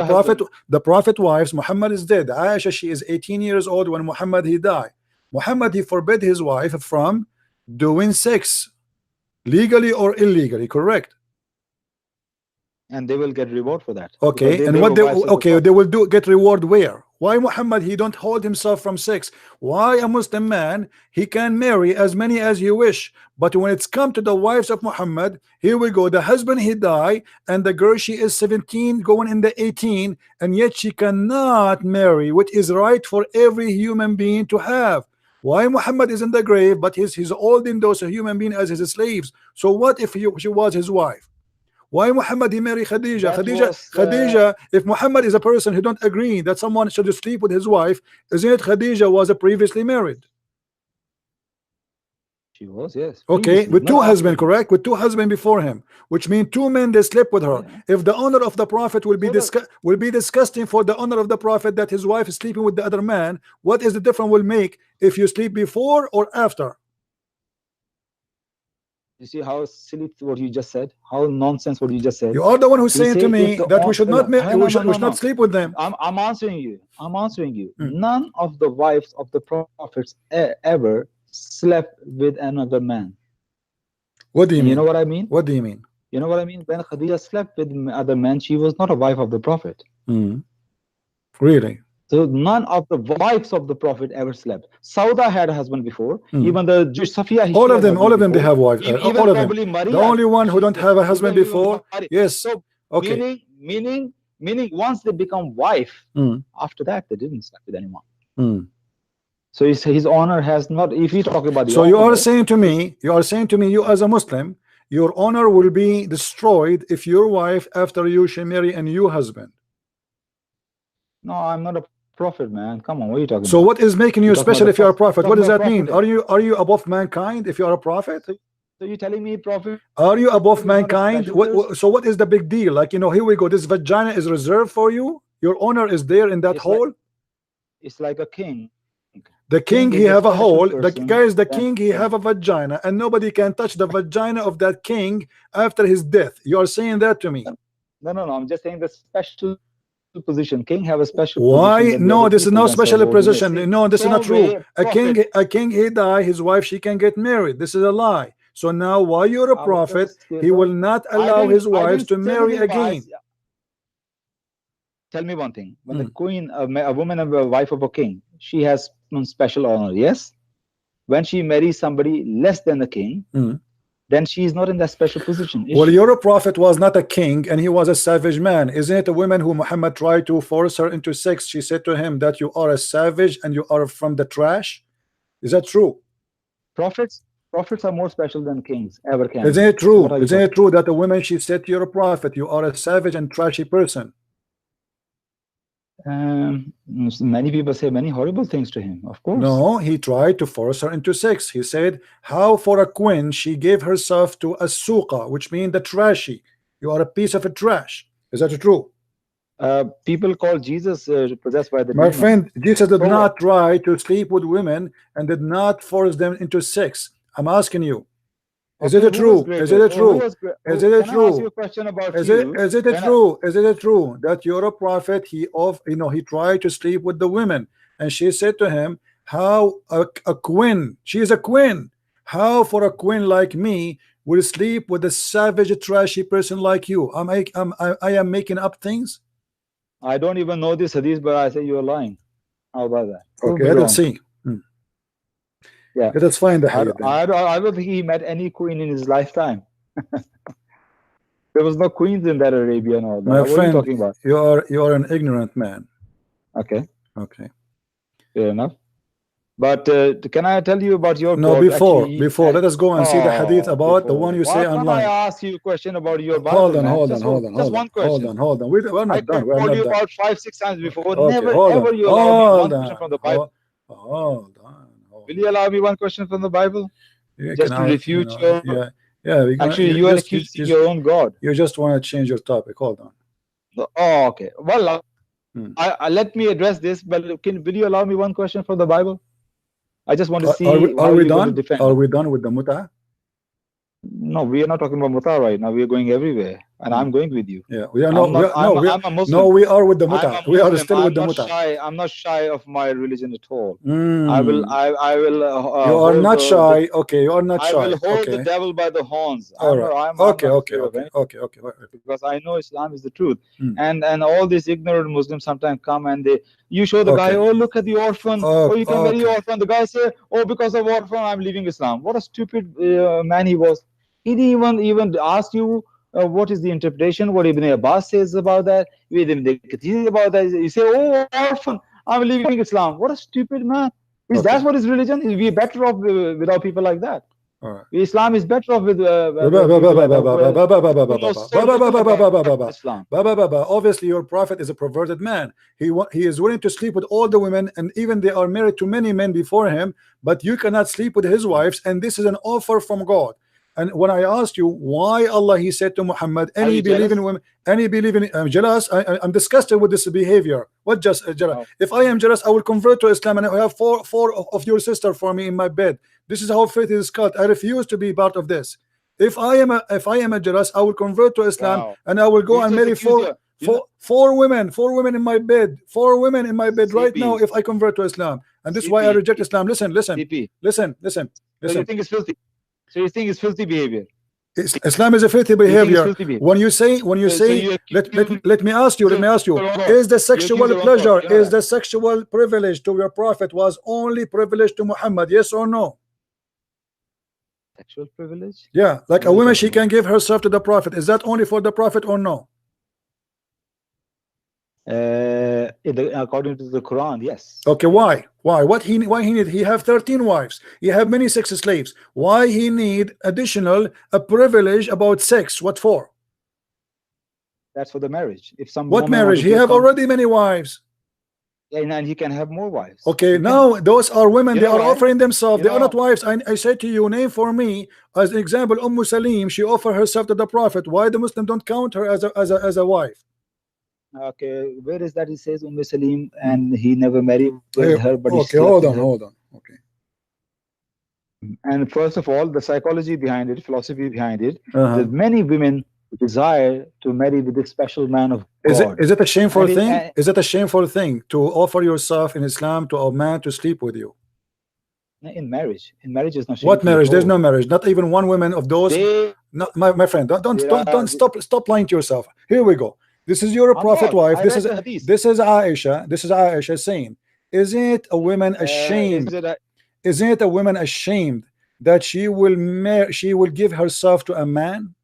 the prophet wives. Muhammad is dead. Aisha, she is 18 years old when Muhammad he died. Muhammad he forbid his wife from doing sex, legally or illegally. Correct. And they will get reward for that. Okay, and what they will get reward where? Why Muhammad he don't hold himself from sex? Why a Muslim man he can marry as many as he wish, but when it's come to the wives of Muhammad, here we go, the husband he die and the girl she is 17 going in the 18, and yet she cannot marry, which is right for every human being to have. Why Muhammad is in the grave, but he's holding those human beings as his slaves? So what if she was his wife? Why Muhammad he marry Khadija? Khadija, if Muhammad is a person who don't agree that someone should sleep with his wife, isn't it Khadija was previously married? She was, yes. Okay, with two husbands, correct? With two husbands before him, which means two men they slept with her. Yeah. If the honor of the prophet will be disgusting for the honor of the prophet that his wife is sleeping with the other man, what is the difference will make if you sleep before or after? You see how silly what you just said? How nonsense what you just said? You are the one who's saying to me that we should not not sleep with them. I'm answering you. None of the wives of the prophets ever slept with another man. What do you mean? You know what I mean? What do you mean? You know what I mean? When Khadija slept with other men, she was not a wife of the prophet. Really? So none of the wives of the prophet ever slept. Sauda had a husband before. Even the Jewish Safiya. All of them, they have wives. All of them. Maria, the only one who don't have a husband before. Yes. So okay. Meaning, once they become wife, after that they didn't sleep with anyone. So his honor has not. If you talk about the so honor, you are saying to me, you as a Muslim, your honor will be destroyed if your wife after you she marry a new husband. No, I'm not a prophet, man. Come on, what are you talking about? So what is making you special if you are a prophet? What does that mean? Are you above mankind if you are a prophet? So you're telling me prophet? Are you above mankind? So what is the big deal? Like, here we go. This vagina is reserved for you. Your honor is there in that hole. It's like a king. The king he have a hole. The king he have a vagina, and nobody can touch the vagina of that king after his death. You are saying that to me? No. I'm just saying the special position. King have a special position. No, this is no special position. No, this is not true. A king he die, his wife she can get married. This is a lie. So now why you're a prophet, he will not allow his wives to marry again. Tell me one thing. When the queen, a woman, a wife of a king, she has special honor, yes? When she marries somebody less than the king, then she is not in that special position. Well, your prophet was not a king and he was a savage man. Isn't it a woman who Muhammad tried to force her into sex? She said to him that you are a savage and you are from the trash. Is that true? Prophets are more special than kings ever can. Isn't it true? Isn't it true that the woman she said to your prophet, you are a savage and trashy person? Many people say many horrible things to him, of course. No, he tried to force her into sex. He said, how for a queen she gave herself to a suqa, which means the trashy. You are a piece of a trash. Is that true? People call Jesus possessed by the My demon. friend, Jesus did So not try to sleep with women and did not force them into sex. I'm asking you, is it true? Is it true? Is it true? Can I ask you a question about Is you? it true? Is it true that you're a prophet? He tried to sleep with the women, and she said to him, "How a queen? She is a queen. How for a queen like me will sleep with a savage, trashy person like you? I am making up things." I don't even know this hadith, but I say you're lying. How about that? Okay, let's see. Yeah, let us find the hadith. I don't think he met any queen in his lifetime. There was no queens in that Arabia and all that. My what friend, are you talking about? You are an ignorant man. Okay. Okay. Fair enough. But can I tell you about your no quote? before let us go and see the hadith about the one you say online. Why can't I ask you a question about your Bible? Hold on. One question. Hold on. We're not done. I called you about 5-6 times before. Okay, Never ever you allow me one question from the Bible. Hold on. Will you allow me one question from the Bible? Just to refute your... Actually, you are accusing your own God. You just want to change your topic. Hold on. Oh, okay. Well, let me address this, but will you allow me one question from the Bible? I just want to see. Are we done? Are we done with the muta? No, we are not talking about muta right now. We are going everywhere, and I'm going with you. Yeah, we are not. I'm a Muslim. No, we are with the muta. We are still with the muta. I'm not shy of my religion at all. I will. You are not shy. Okay, you are not shy. I will hold the devil by the horns. All right. Okay. Because I know Islam is the truth, and all these ignorant Muslims sometimes come and you show the guy, oh look at the orphan, you can marry orphan. The guy say, oh because of orphan I'm leaving Islam. What a stupid man he was. He didn't even ask you what is the interpretation, what Ibn Abbas says about that, about that. You say, oh, orphan, I'm leaving Islam. What a stupid man. Is that what is religion? We're better off without people like that. Islam is better off with Islam. Obviously, your prophet is a perverted man. He is willing to sleep with all the women, and even they are married to many men before him, but you cannot sleep with his wives, and this is an offer from God. And when I asked you why Allah, he said to Muhammad, any believe in women, any believe in, I'm jealous, I'm disgusted with this behavior. What just jealous? If I am jealous, I will convert to Islam, and I have four of your sister for me in my bed. This is how faith is cut. I refuse to be part of this. If I am a jealous, I will convert to Islam, and I will go and marry four women in my bed, 4 women in my bed right now if I convert to Islam. And this is why I reject Islam. Listen. So you think it's filthy? So you think it's filthy behavior? Islam is a filthy behavior. When you say, let me ask you, is the sexual pleasure, is the sexual privilege to your prophet was only privilege to Muhammad? Yes or no? Sexual privilege? Yeah, like a woman, she can give herself to the prophet. Is that only for the prophet or no? According to the Quran, yes. Okay, why? Why he need? He have 13 wives. He have many sex slaves. Why he need additional a privilege about sex? What for? That's for the marriage. If some what marriage? He have already many wives. And he can have more wives. Okay, now those are women. They are offering themselves. They are not wives. I said to you, name for me as an example. Salim. She offered herself to the prophet. Why the Muslim don't count her as a wife? Okay, where is that? He says Salim, and he never married with her. But okay, hold on. Okay. And first of all, the psychology behind it, philosophy behind it, that many women desire to marry with this special man of God. Is it a shameful thing? Is it a shameful thing to offer yourself in Islam to a man to sleep with you? In marriage is not shameful. What marriage? There's no marriage. Not even one woman of those. No, my friend, don't stop lying to yourself. Here we go. This is your prophet wife. This is Aisha. This is Aisha saying, isn't a woman ashamed? Isn't it a woman ashamed that she will give herself to a man?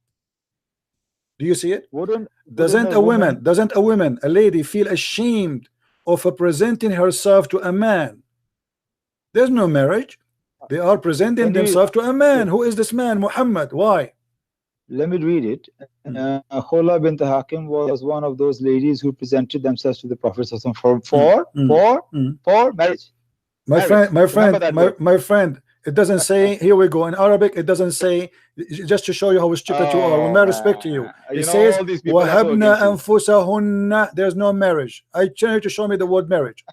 Do you see it? Doesn't a woman, a lady, feel ashamed of presenting herself to a man? There's no marriage. They are presenting themselves to a man. Who is this man? Muhammad. Why? let me read it. Khawla bint Hakim was one of those ladies who presented themselves to the Prophet for marriage. My friend, it doesn't say, here we go, in Arabic it doesn't say, just to show you how stupid you are, with my respect to you, it says وَهَبْنَا أَنفُسَهُنَّ. There's no marriage. I tell you to show me the word marriage.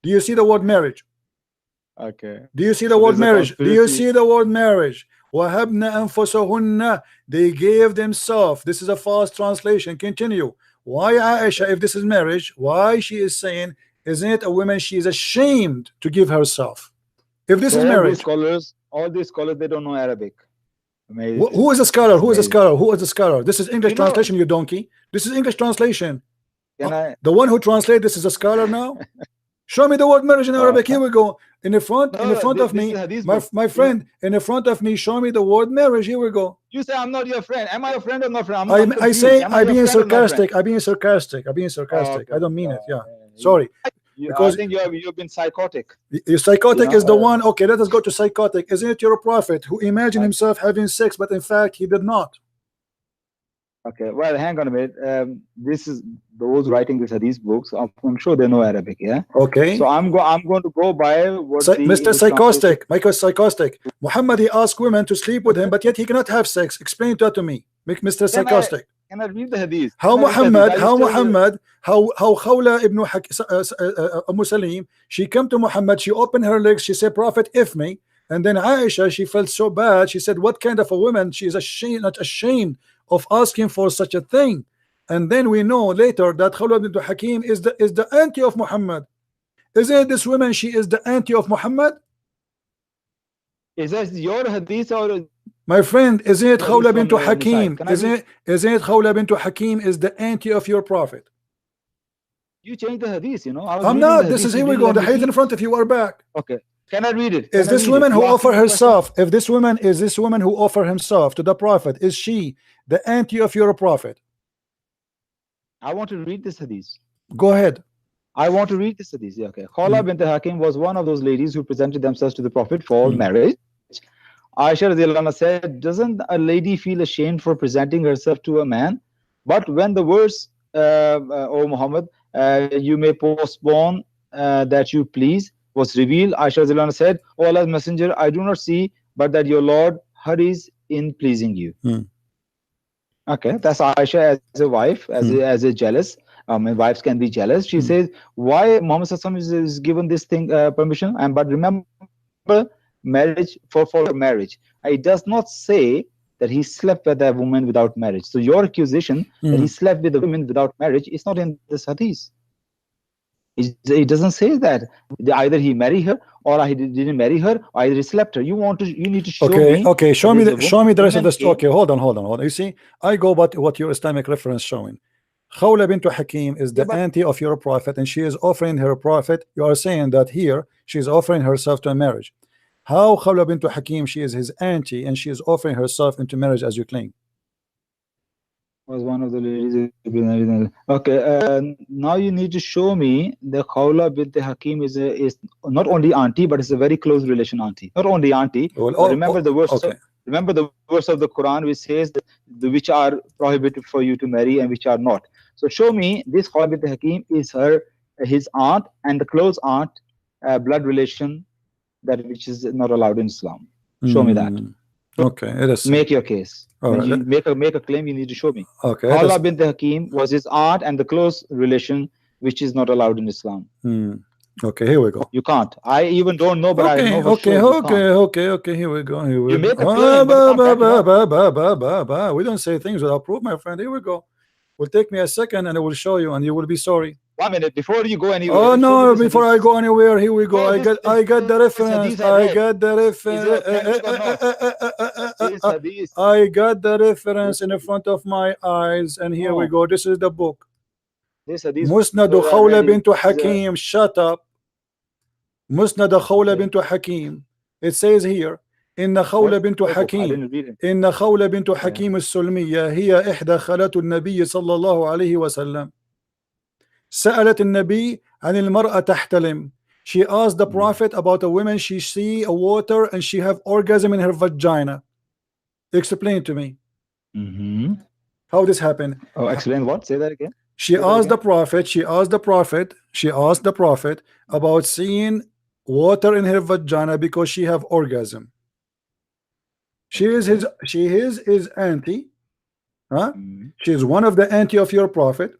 Do you see the word marriage? Okay. Do you see the word marriage? Do you see the word marriage? وَهَبْنَا أَنفُسَهُنَّ. They gave themselves. This is a false translation. Continue. Why Aisha, if this is marriage, why she is saying, isn't it a woman, she is ashamed to give herself? If this is marriage. All these scholars, they don't know Arabic. Who is a scholar? Who is a scholar? Who is a scholar? This is English translation, you donkey. This is English translation. The one who translates this is a scholar now? Show me the word marriage in Arabic. Here we go. In the front of me, my friend, in the front of me, show me the word marriage. Here we go. You say I'm not your friend. Am I your friend or not friend? I say I'm being sarcastic. I'm being sarcastic. I'm being sarcastic. I don't mean it. Yeah. Sorry. Because I think you've been psychotic. Psychotic is the one. Okay, let us go to psychotic. Isn't it your prophet who imagined himself having sex, but in fact he did not? Okay, well, hang on a minute. This is those writing these books. I'm sure they know Arabic, yeah. Okay. So I'm going to go by what Mr. Psychostic, Michael Psychostic. Muhammad, he asked women to sleep with him, but yet he cannot have sex. Explain that to me, Mr. Psychostic. Can I read the hadith? How Khawla ibn Salim, she came to Muhammad, she opened her legs, she said, Prophet, if me. And then Aisha, she felt so bad. She said, what kind of a woman? She is ashamed, not ashamed of asking for such a thing. And then we know later that Khawla bint Hakim is the auntie of Muhammad. Isn't this woman, she is the auntie of Muhammad? Is that your hadith or? My friend, isn't it Khawla bint Hakim? Isn't it Khawla bint Hakim is the auntie of your prophet? You changed the hadith, you know. I'm not. This is, here we go. The hadith in front of you are back. Okay. Can I read it? Is this woman who offer herself? If this woman is this woman who offer himself to the prophet, is she the auntie of your prophet? I want to read this hadith. Go ahead. I want to read this hadith. Yeah, okay. Khawla bint Hakim was one of those ladies who presented themselves to the prophet for marriage. Aisha radiallahu anha said, doesn't a lady feel ashamed for presenting herself to a man? But when the words, O Muhammad, you may postpone that you please, was revealed, Aisha radiallahu anha said, O Allah's messenger, I do not see but that your Lord hurries in pleasing you. Okay, that's Aisha as a wife, as a jealous. Wives can be jealous. She says, why Muhammad is given this thing permission? But remember, marriage for marriage. It does not say that he slept with a woman without marriage. So your accusation that he slept with a woman without marriage is not in this hadith. It doesn't say that. Either he married her or he didn't marry her, or either he slept her. You need to show me. Okay, show me the rest of the story. Okay, hold on. You see, I go by what your Islamic reference showing. Khawla bint Hakim is the auntie of your prophet, and she is offering her prophet. You are saying that here she is offering herself to a marriage. How Khawla bint Hakim, she is his auntie, and she is offering herself into marriage as you claim? Was one of the ladies. Okay, now you need to show me the Khawla bint Hakim is not only auntie, but it's a very close relation auntie. Not only auntie. Remember the verse. Okay. Remember the verse of the Quran which says that which are prohibited for you to marry and which are not. So show me this Khawla bint Hakim is his aunt and the close aunt, blood relation, that which is not allowed in Islam. Show me that. Okay, it is. Make your case. When you make a claim, you need to show me. Okay. Khawla bint Hakim was his aunt and the close relation, which is not allowed in Islam. Okay, here we go. You can't. I even don't know, but I know for sure. Okay. Here we go. You make a claim. We don't say things without proof, my friend. Here we go. Will take me a second, and I will show you, and you will be sorry. 1 minute before you go anywhere. Oh no! Before I go anywhere, here we go. I got the reference. I got the reference. I got the reference in front of my eyes, and here we go. This is the book. Musnad Khawla bint Hakim. Shut up. Musnad Khawla bint Hakim. It says here, إن خولة بنت حكيم إن خولة بنت حكيم السلمية هي إحدى خالات النبي صلى الله عليه وسلم. سألت النبي عن المرأة تحتلم. She asked the prophet about a woman she see a water and she have orgasm in her vagina. Explain to me. Mm-hmm. How this happened? Oh, explain what? Say that again. She asked the prophet, she asked the prophet about seeing water in her vagina because she have orgasm. She is his auntie, huh? Mm. She is one of the auntie of your prophet.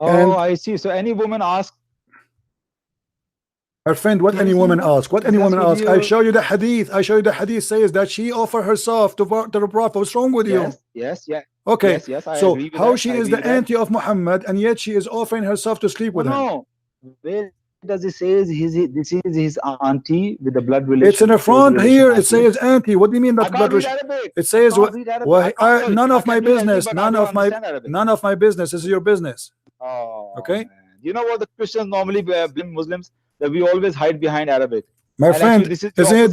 Oh, And I see. So any woman asks, her friend, what any woman asks? What any that's woman what asks? you. I show you the hadith. I show you the hadith says that she offer herself to the prophet. What's wrong with you? Yes, yes, yeah. Okay, Yes, yes, I so agree with how that. she I is agree the with that. auntie of Muhammad and yet she is offering herself to sleep Oh, with him? no. Where does it say this is his auntie with the blood relation? It's in the front here. It says auntie. What do you mean that I blood can't read relation? Arabic. It says I can't read Arabic. well, Sorry, none I of my can read Arabic, business. but I don't understand Arabic. None of my business. This is your business. Oh, Okay. man. You know what the Christians normally blame Muslims, that we always hide behind Arabic. My And friend, actually, this is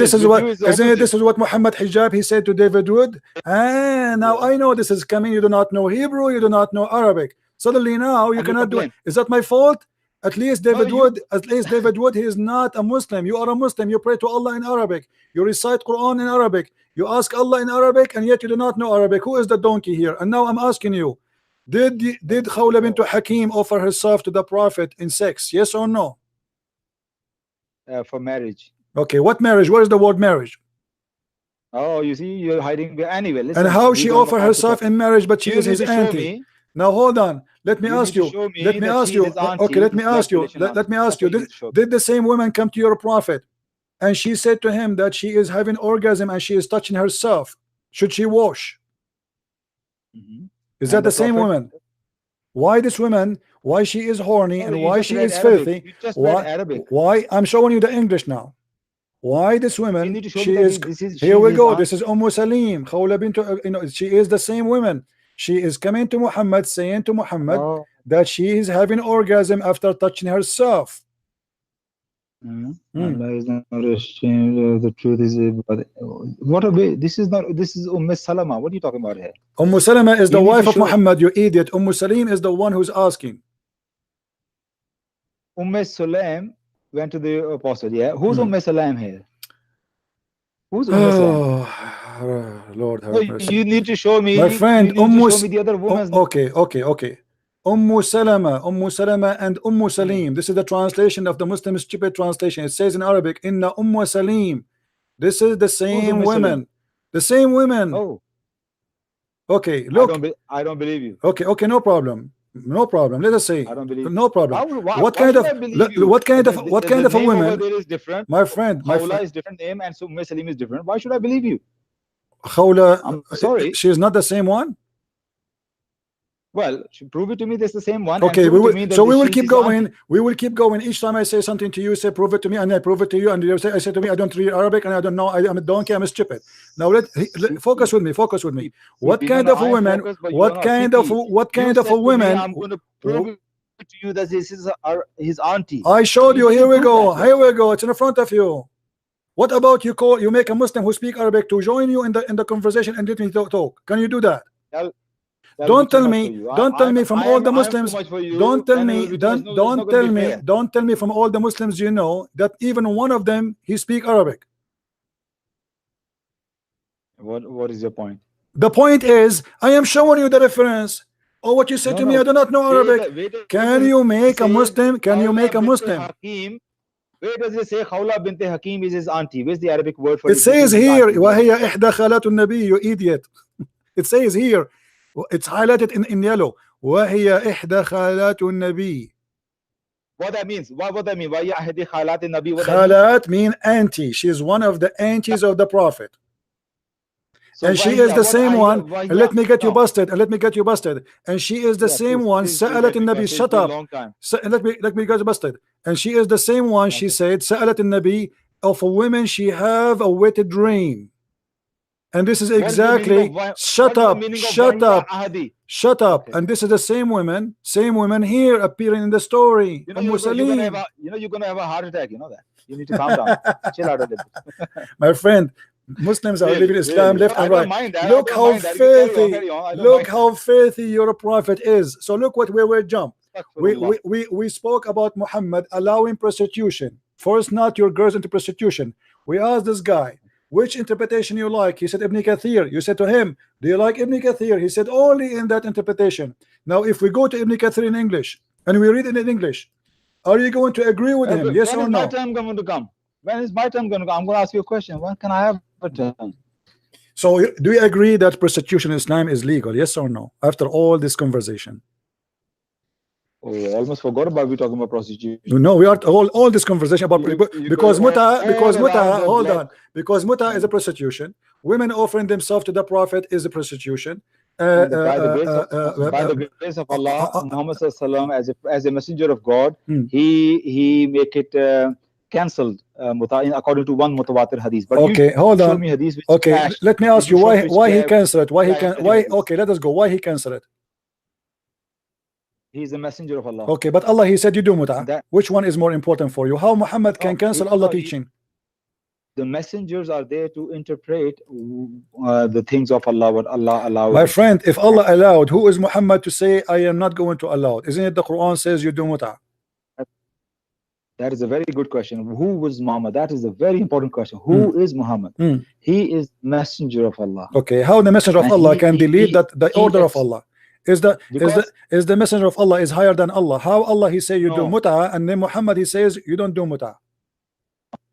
this is what Muhammad Hijab he said to David Wood. Now I know this is coming. You do not know Hebrew. You do not know Arabic. Suddenly now you cannot do it. Is that my fault? At least David Wood. At least David Wood. He is not a Muslim. You are a Muslim. You pray to Allah in Arabic. You recite Quran in Arabic. You ask Allah in Arabic, and yet you do not know Arabic. Who is the donkey here? And now I'm asking you, did Khawla bint Hakim offer herself to the Prophet in sex? Yes or no? For marriage. Okay, what marriage? Where is the word marriage? Oh, you see, you're hiding. Anyway, listen. And how she offer herself in marriage, but she is his auntie. Now hold on. Let me ask you. Let me ask you. Okay, let me ask you. Let me ask you. Did the same woman come to your prophet and she said to him that she is having orgasm and she is touching herself? Should she wash? Is that the same woman? Why this woman? Why she is horny and why she is filthy? Why? I'm showing you the English now. Why this woman? She is. Here we go. This is Salim. Khawla bint. She is the same woman. She is coming to Muhammad, saying to Muhammad that she is having orgasm after touching herself. Allah is not ashamed of the truth. What a way. This is Salama. What are you talking about here? Salama is the wife of Muhammad, you idiot. Salim is the one who's asking. Salam went to the apostle. Yeah, who's Salam here? Who's Salam? Lord have mercy. You need to show me. My friend, you need to show me the other woman's. Okay. Salama and Salim. This is the translation of the Muslim stupid translation. It says in Arabic, Inna Salim. This is the same women. The same women. Oh. Okay, look. I don't believe you. Okay, no problem. No problem. Let us say. I don't believe. No problem. What kind of a woman? There is different. My friend. Khawla is different name and Salim is different. Why should I believe you? Khawla. I'm sorry. She is not the same one. Well, prove it to me. That's the same one. Okay, we will keep going. We will keep going. Each time I say something to you, say prove it to me, and I prove it to you, and you say, I say to me, I don't read Arabic, and I don't know. I'm a donkey. I'm a stupid. Now let focus with me. Focus with me. What kind of a woman? What kind of a woman? I'm going to prove it to you that this is his auntie. I showed you. Here we go. Here we go. It's in front of you. What about you make a Muslim who speak Arabic to join you in the conversation and let me talk? Can you do that? Don't tell me from all the Muslims. Don't tell me from all the Muslims you know that even one of them he speak Arabic. What is your point? The point is I am showing you the reference. Oh, what you said to me, I do not know Arabic. Can you make a Muslim? Can you make a Muslim? Where does it say Khawla bint Hakim is his auntie? Where's the Arabic word for it? It says here, وَهِيَ إِحْدَى خَالَاتُ النَّبِيِّ, you idiot. It says here. It's highlighted in yellow. وَهِيَ إِحْدَى خَالَاتُ النَّبِيِّ. What that means? What that mean? وَهِيَ إِحْدَى خَالَاتِ النَّبِيِّ. Khalat mean auntie. She is one of the aunties of the Prophet. So and she is the same one. And let me get you busted. And she is the same one. سألت النبي. Shut up. Let me get you busted. And she is the same one. She said سألت النبي of a woman she have a wet dream. And this is exactly shut up. Okay. And this is the same woman here appearing in the story. You're gonna have a heart attack. You know that. You need to calm down. Chill out a little bit. My friend, Muslims are living Islam left and right. Look how filthy. Look how filthy your prophet is. So look what we will jump. We spoke about Muhammad allowing prostitution. Force not your girls into prostitution. We asked this guy. which interpretation you like? He said Ibn Kathir. You said to him, do you like Ibn Kathir? He said only in that interpretation. Now if we go to Ibn Kathir in English and we read it in English, are you going to agree with him? Yes or no? When is my turn going to come? When is my turn going to come? I'm going to ask you a question. When can I have a turn? So do you agree that prostitution in Islam is legal? Yes or no? After all this conversation. Oh, almost forgot about we talking about prostitution. No, we are all this conversation about because muta hold on, because muta is a prostitution. Women offering themselves to the Prophet is a prostitution. By the grace of Allah, Muhammad Sallallahu as a messenger of God, he make it cancelled according to one mutawatir hadith. But okay, hold on. Hadith okay, let me ask you why he cancelled it. Okay, let us go. Why he cancelled it? He is a messenger of Allah. Okay, but Allah, he said you do mut'ah. Which one is more important for you? How Muhammad can cancel Allah teaching? The messengers are there to interpret the things of Allah, what Allah allowed. My friend, if Allah allowed, who is Muhammad to say I am not going to allow it? Isn't it the Quran says you do mut'ah? That is a very good question. Who was Muhammad? That is a very important question. Who is Muhammad? He is messenger of Allah. Okay, how the messenger of Allah can delete the order of Allah? Is the messenger of Allah is higher than Allah? How Allah he say you do mut'ah and then Muhammad he says you don't do mut'ah?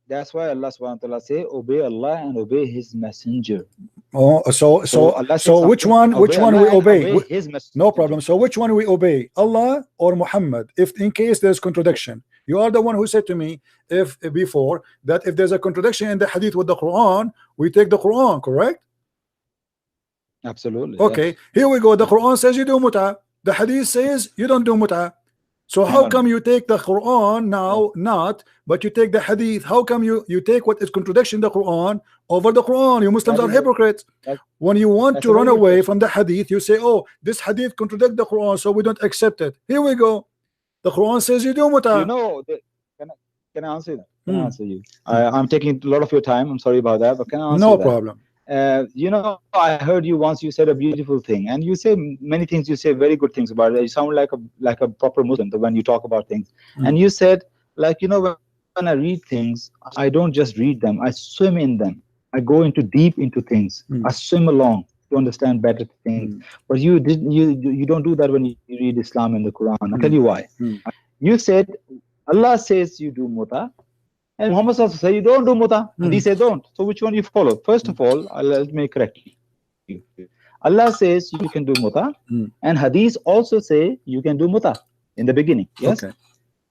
That's why Allah subhanahu wa ta'ala say obey Allah and obey his messenger. Oh, so which one we obey? No problem. So which one we obey? Allah or Muhammad? If in case there's contradiction, you are the one who said to me before that if there's a contradiction in the hadith with the Quran, we take the Quran, correct? Absolutely. Okay, yes. Here we go. The Quran says you do mut'ah. The hadith says you don't do mut'ah. So how come you take the Quran now but you take the hadith? How come you take what is contradiction in the Quran over the Quran? You Muslims are hypocrites. When you want to run away from the hadith, you say, oh, this hadith contradicts the Quran, so we don't accept it. Here we go. The Quran says you do mut'ah. You know, can I answer that? Can I answer you? I'm taking a lot of your time. I'm sorry about that, but can I answer no that? problem. You know, I heard you once. You said a beautiful thing, and you say many things. You say very good things about it. You sound like a proper Muslim when you talk about things. And you said, like, you know, when I read things, I don't just read them. I swim in them. I go deep into things. I swim along to understand better things. But you don't do that when you read Islam and the Quran. I'll tell you why. You said Allah says you do mut'ah. And Muhammad also said you don't do mut'ah. And he said don't. So which one you follow? First of all, let me correct you. Allah says you can do mut'ah, and hadith also say you can do mut'ah in the beginning. Yes. Okay.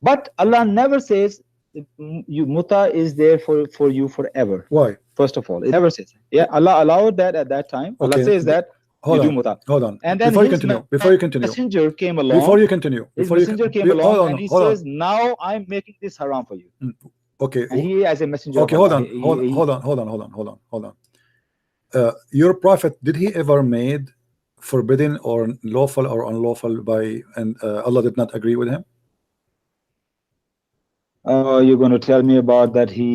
But Allah never says you mut'ah is there for you forever. Why? First of all, it never says. Yeah, Allah allowed that at that time. Okay. Allah says that you do mut'ah. Hold on. And then before you continue, messenger came along. Messenger came along, and he says, now I'm making this haram for you. Okay. And he as a messenger. Okay, hold on. Your prophet, did he ever made forbidden or lawful or unlawful by and Allah did not agree with him? You're going to tell me about that he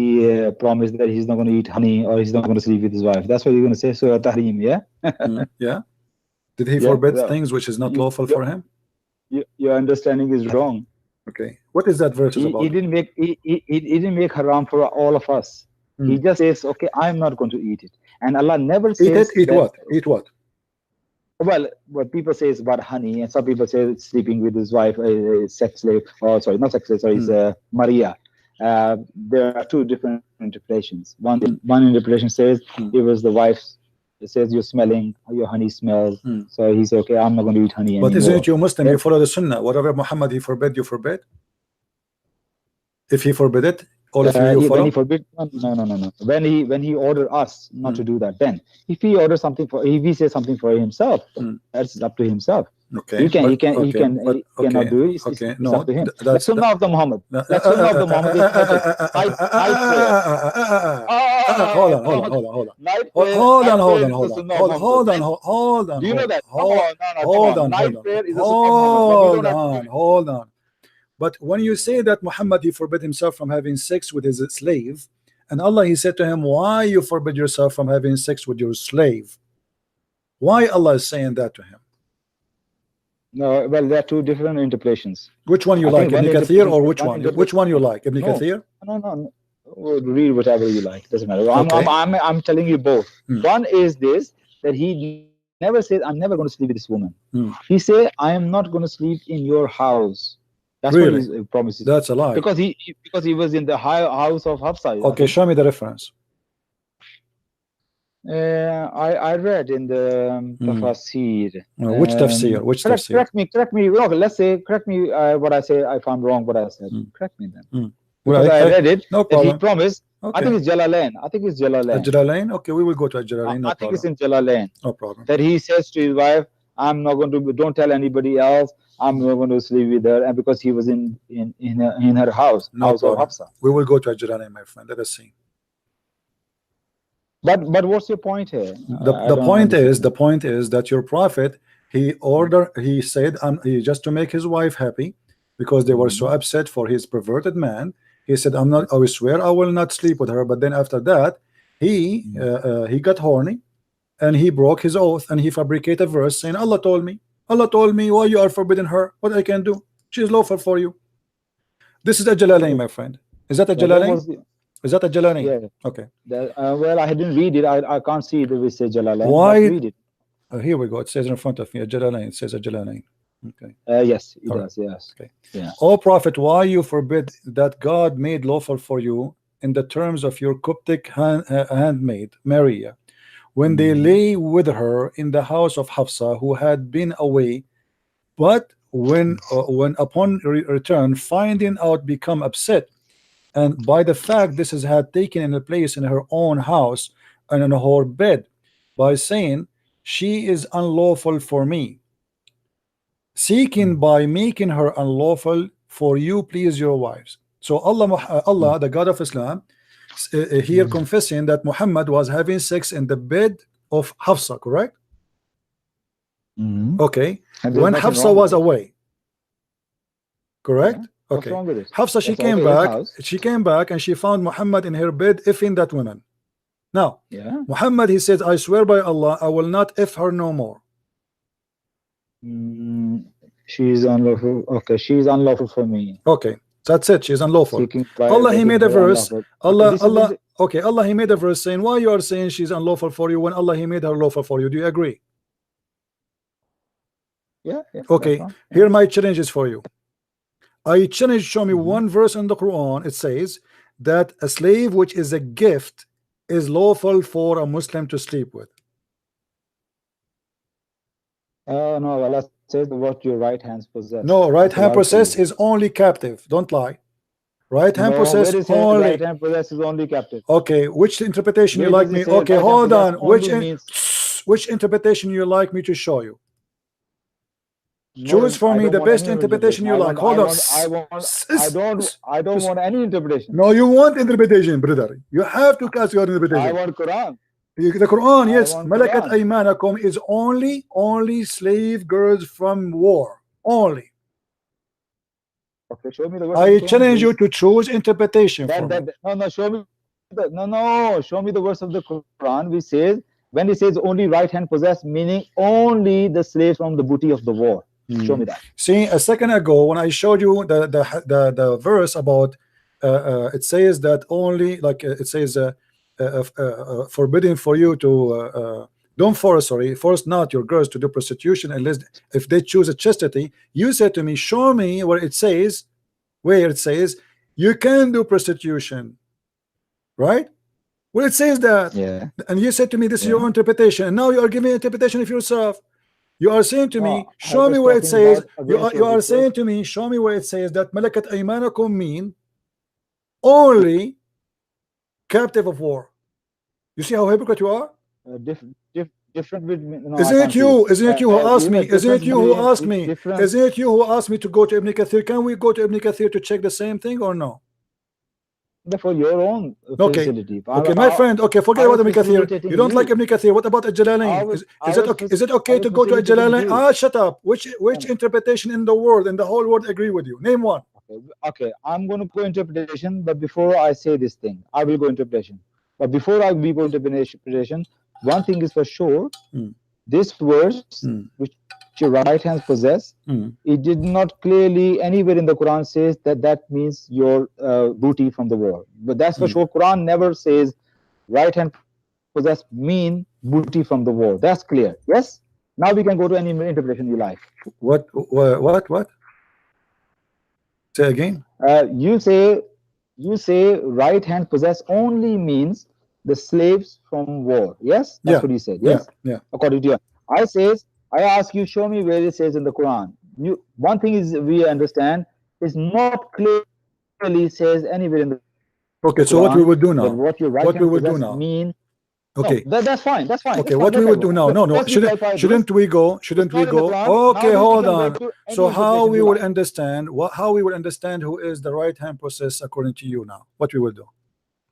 promised that he's not going to eat honey or he's not going to sleep with his wife. That's what you're going to say. So tahrim, yeah? Yeah. Did he forbid things which is not lawful for him? Your understanding is wrong. Okay, what is that verse about? He didn't make haram for all of us. He just says, okay, I'm not going to eat it, and Allah never says eat what? Well, what people say is about honey, and some people say sleeping with his wife, a sex slave. Oh, sorry, not sex slave. Sorry, it's Maria. There are two different interpretations. One interpretation says it was the wife's. It says you're smelling, your honey smells. So he said, okay, I'm not going to eat honey anymore. But isn't you Muslim? You follow the Sunnah. Whatever Muhammad he forbid, you forbid. If he forbid it, all of you follow. When he forbid, no. When he ordered us not to do that, then if he orders something if he says something for himself, that's up to himself. Okay. He cannot do it. It's up to him. The Sunnah of the Muhammad. The Sunnah of the Muhammad is perfect. Hold on. Do you know that? Hold on. But when you say that Muhammad he forbid himself from having sex with his slave, and Allah he said to him, why you forbid yourself from having sex with your slave? Why Allah is saying that to him? No, well, there are two different interpretations. Which one you like, Ibn Kathir or which one? Which one you like, Ibn Kathir? No. read whatever you like. Doesn't matter. Okay. I'm telling you both. One is this, that he never says, I'm never going to sleep with this woman. He said, I am not going to sleep in your house. That's what Really? he promises. That's a lie. Because he was in the house of Hafsa. Okay, show me the reference. I read in the tafsir. Which tafsir? Which tafsir? Correct me. Okay, let's say correct me. What I say, I found wrong. What I said. Correct me then. Well, Because I read it. No That problem. he promised. Okay. I think it's Jalalain. Jalalain? Okay, we will go to Jalalain. No I think problem. it's in Jalalain. No problem. That he says to his wife, I'm not going to, don't tell anybody else, I'm not going to sleep with her, and because he was in her house, No house problem. of Hafsa. We will go to Jalalain, my friend. Let us see. But what's your point here? The point is that your prophet, he said he just to make his wife happy, because they were so upset for his perverted man. He said, I will swear I will not sleep with her. But then after that, he got horny, and he broke his oath, and he fabricated a verse saying, Allah told me why you are forbidding her, what I can do, she is lawful for you. This is a Jalalain, my friend. Is that a Jalalain? Is that a Jalalain? Yeah. Okay. Well, I didn't read it. I can't see that we say Jalalain. Why? Read it. Here we go. It says in front of me a Jalalain. It says a Jalalain. Okay. Yes, it does. Yes. Okay. Yeah. O Prophet, why you forbid that God made lawful for you in the terms of your Coptic handmaid Maria, when they lay with her in the house of Hafsa, who had been away, but when upon return, finding out, become upset, and by the fact this has had taken in a place in her own house and in her bed, by saying, she is unlawful for me, seeking by making her unlawful for you, please your wives. So Allah, the God of Islam, here confessing that Muhammad was having sex in the bed of Hafsa, correct? Okay. When Hafsa was away, correct? Yeah. Okay. What's wrong with it? Hafsa, she came back and she found Muhammad in her bed effing that woman. Now, Muhammad, he said, I swear by Allah, I will not F her no more. She's unlawful. Okay, she's unlawful for me. Okay, that's it. She's unlawful. Allah, he made a verse. Allah, he made a verse saying, why you are saying she's unlawful for you when Allah, he made her lawful for you? Do you agree? Yeah. Okay, here my challenge is for you. I challenge, show me one verse in the Quran. It says that a slave which is a gift is lawful for a Muslim to sleep with. No, Allah says what your right hands possess. No, right hand possess is only captive. Don't lie. Right hand possess only. Right hand possess is only captive. Okay, which interpretation you like me? Okay, hold on. Which interpretation you like me to show you? Choose for me the best interpretation you like. Hold on. I don't want any interpretation. No, you want interpretation, brother. You have to class your interpretation. I want Quran. The Quran, yes. Malakat aymanakum is only slave girls from war. Only. Okay, show me the verse. I challenge you to choose interpretation. No, show me. Show me the verse of the Quran which says, when it says only right hand possess, meaning only the slaves from the booty of the war. Show me that. See, a second ago when I showed you the verse about it says that only, like it says forbidden for you to don't force not your girls to do prostitution unless if they choose a chastity. You said to me, show me where it says you can do prostitution, right? Where it says that, and you said to me this is your interpretation, and now you are giving interpretation of yourself. You are saying to me, show me where it says. You are saying to me, show me where it says that malakat aymanakum mean only captive of war. You see how hypocrite you are? Different with me. No, isn't it you who asked me? Isn't it you who asked me? Isn't it you who asked me to go to Ibn Kathir? Can we go to Ibn Kathir to check the same thing or no? For your own facility. Okay, my friend. Okay, forget about Ibn Kathir. You don't like Ibn Kathir. What about Jalalain? Is it okay to go to Jalalain? Shut up. Which interpretation in the world, in the whole world, agree with you? Name one. Okay, I'm going to go interpretation, but before I say this thing, I will go interpretation. But before I go interpretation, one thing is for sure, this verse, which your right hand possess, it did not clearly anywhere in the Quran says that that means your booty from the war. But that's for sure. Quran never says right hand possess mean booty from the war. That's clear. Yes. Now we can go to any interpretation you like. What? Say again. You say right hand possess only means the slaves from war. Yes, that's what you said. Yes, yeah. According to you, I ask you, show me where it says in the Quran. One thing is we understand is not clearly says anywhere in the Okay, Quran, so what we would do now? what your right hand possess mean? Okay, no, that's fine. That's fine. Okay, that's what fine. we would do now? No. Shouldn't we go? Okay, hold on. So how we will understand how we will understand who is the right hand process according to you now? What we will do?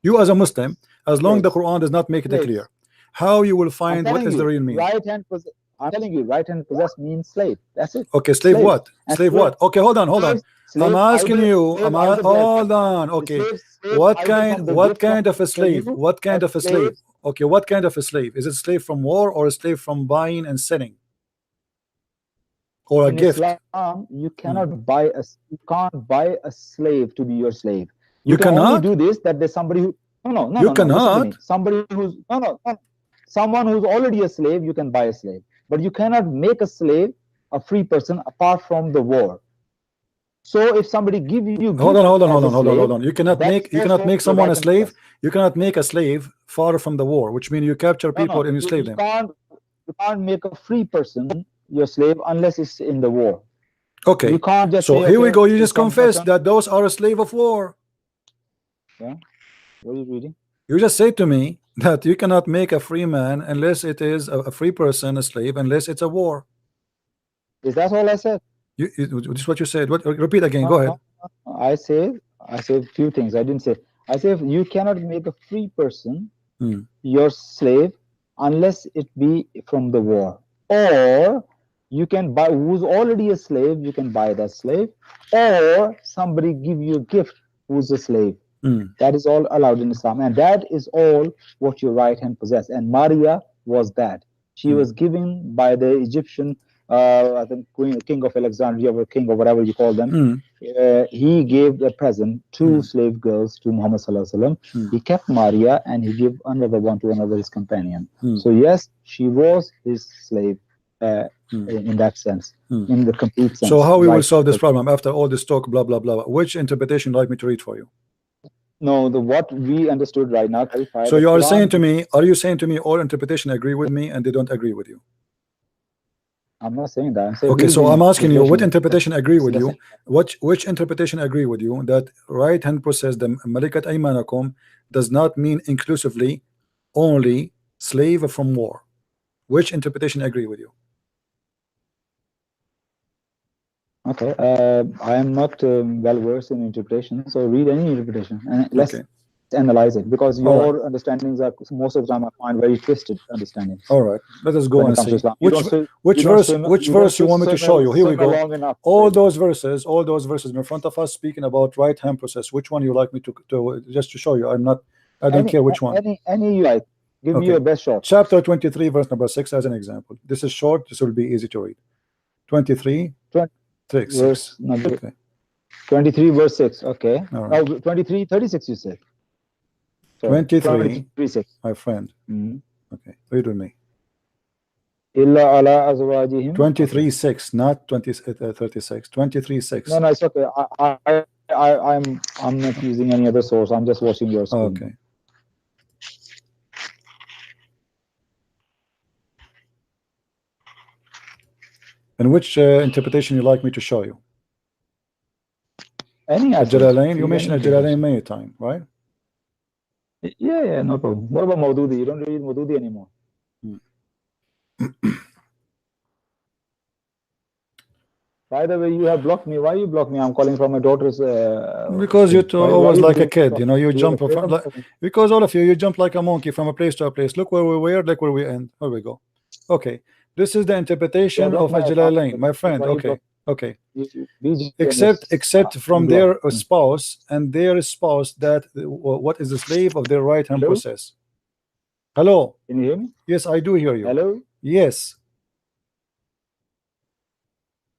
You as a Muslim, as long the Quran does not make it clear, how you will find what is the real meaning? Right hand possess. I'm telling you, right hand possess means slave. That's it. Okay, slave what? Slave what? Okay, hold on. I'm asking you. Hold on. Okay, what kind of a slave? What kind of a slave? Okay, what kind of a slave? Is it slave from war or a slave from buying and selling? Or a gift? Islam, you cannot buy you can't buy a slave to be your slave. You can cannot only do this that there's somebody who you cannot. Somebody who's someone who's already a slave, you can buy a slave. But you cannot make a slave a free person apart from the war. So if somebody give you hold on. You cannot make someone a slave. You cannot make a slave far from the war, which means you capture people and you slave them. You can't make a free person your slave unless it's in the war. Okay. You can't just so say, here we go. You just confessed that those are a slave of war. Yeah. What are you reading? You just say to me that you cannot make a free man unless it is a free person, a slave, unless it's a war. Is that all I said? This is what you said. Repeat again. Go ahead. I say a few things. I didn't say. I say you cannot make a free person your slave unless it be from the war, or you can buy who's already a slave. You can buy that slave, or somebody give you a gift who's a slave. That is all allowed in Islam, and that is all what your right hand possess. And Maria was that. She was given by the Egyptian. I think king of Alexandria or king or whatever you call them. He gave a present two slave girls to Muhammad Sallallahu Alaihi Wasallam. He kept Maria and he gave another one to another his companion. So yes, she was his slave in that sense, in the complete sense. So how we will solve this problem after all this talk, blah blah blah? Which interpretation would you like me to read for you? No, what we understood right now. So you are saying to me, are you saying to me all interpretation agree with me and they don't agree with you? I'm not saying that. I'm saying okay, so I'm asking you, what interpretation agree with you? Which interpretation agree with you that right hand process, the Malikat Aymanakum, does not mean inclusively only slave from war? Which interpretation agree with you? Okay, I am not well versed in interpretation, so read any interpretation and let's analyze it, because your understandings are most of the time I find very twisted understanding. All right, let us go and see which verse you want me to show you. Here we go. All those verses in front of us speaking about right hand process. Which one you like me to just to show you? I don't care which one. Any you like. Give me your best shot. Chapter 23, verse number 6 as an example. This is short. This will be easy to read. 23. 6. Okay. 23 verse 6. Okay. Right. Oh, 23 36 you said. 23 6. My friend. Okay, read with me. Illa ala azwajihim. 23 6, not 36. 23 6. No, it's okay. I'm not using any other source. I'm just watching your screen. Okay. And which interpretation you like me to show you? Any Jalalain? You mentioned Jalalain many times, right? Yeah, no problem. What about Maududi? You don't read Maududi anymore. By the way, you have blocked me. Why you block me? I'm calling from my daughter's. Because you're always like a kid, you know. You jump because all of you jump like a monkey from a place to a place. Look where we were, look where we end. Here we go. Okay, this is the interpretation of Jalalain, my friend. Okay. Except from their spouse and their spouse that what is the slave of their right hand process. Hello. Can you hear me? Yes, I do hear you. Hello. Yes.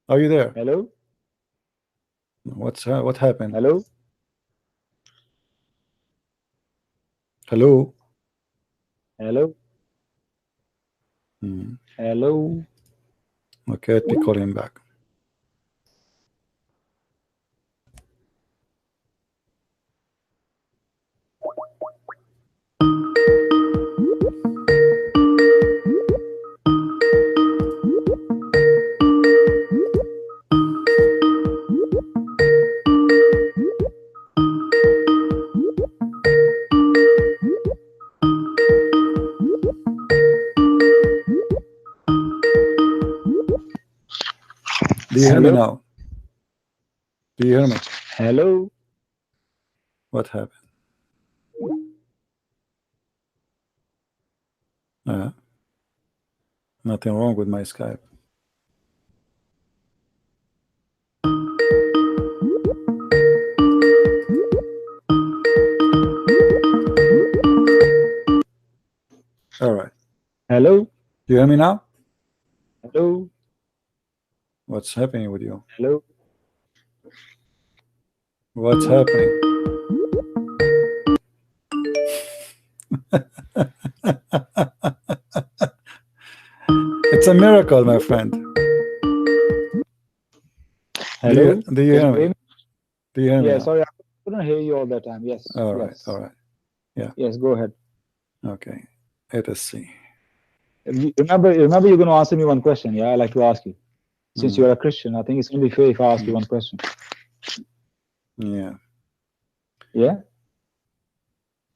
Are you there? Hello? What happened? Hello? Hello? Hello? Hello? Okay, let me call him back. Do you hear me now? Do you hear me? Hello? What happened? Nothing wrong with my Skype. All right. Hello? Do you hear me now? Hello? What's happening with you? Hello? What's happening? It's a miracle, my friend. Hello? Do you hear me? Do you hear me? Yeah, now? sorry, I couldn't hear you all the time. Yes. All right. Yes. All right. Yeah. Yes, go ahead. Okay. Let us see. Remember, you're going to answer me one question. Yeah, I'd like to ask you. Since you're a Christian, I think it's only fair if I ask you one question. Yeah. Yeah?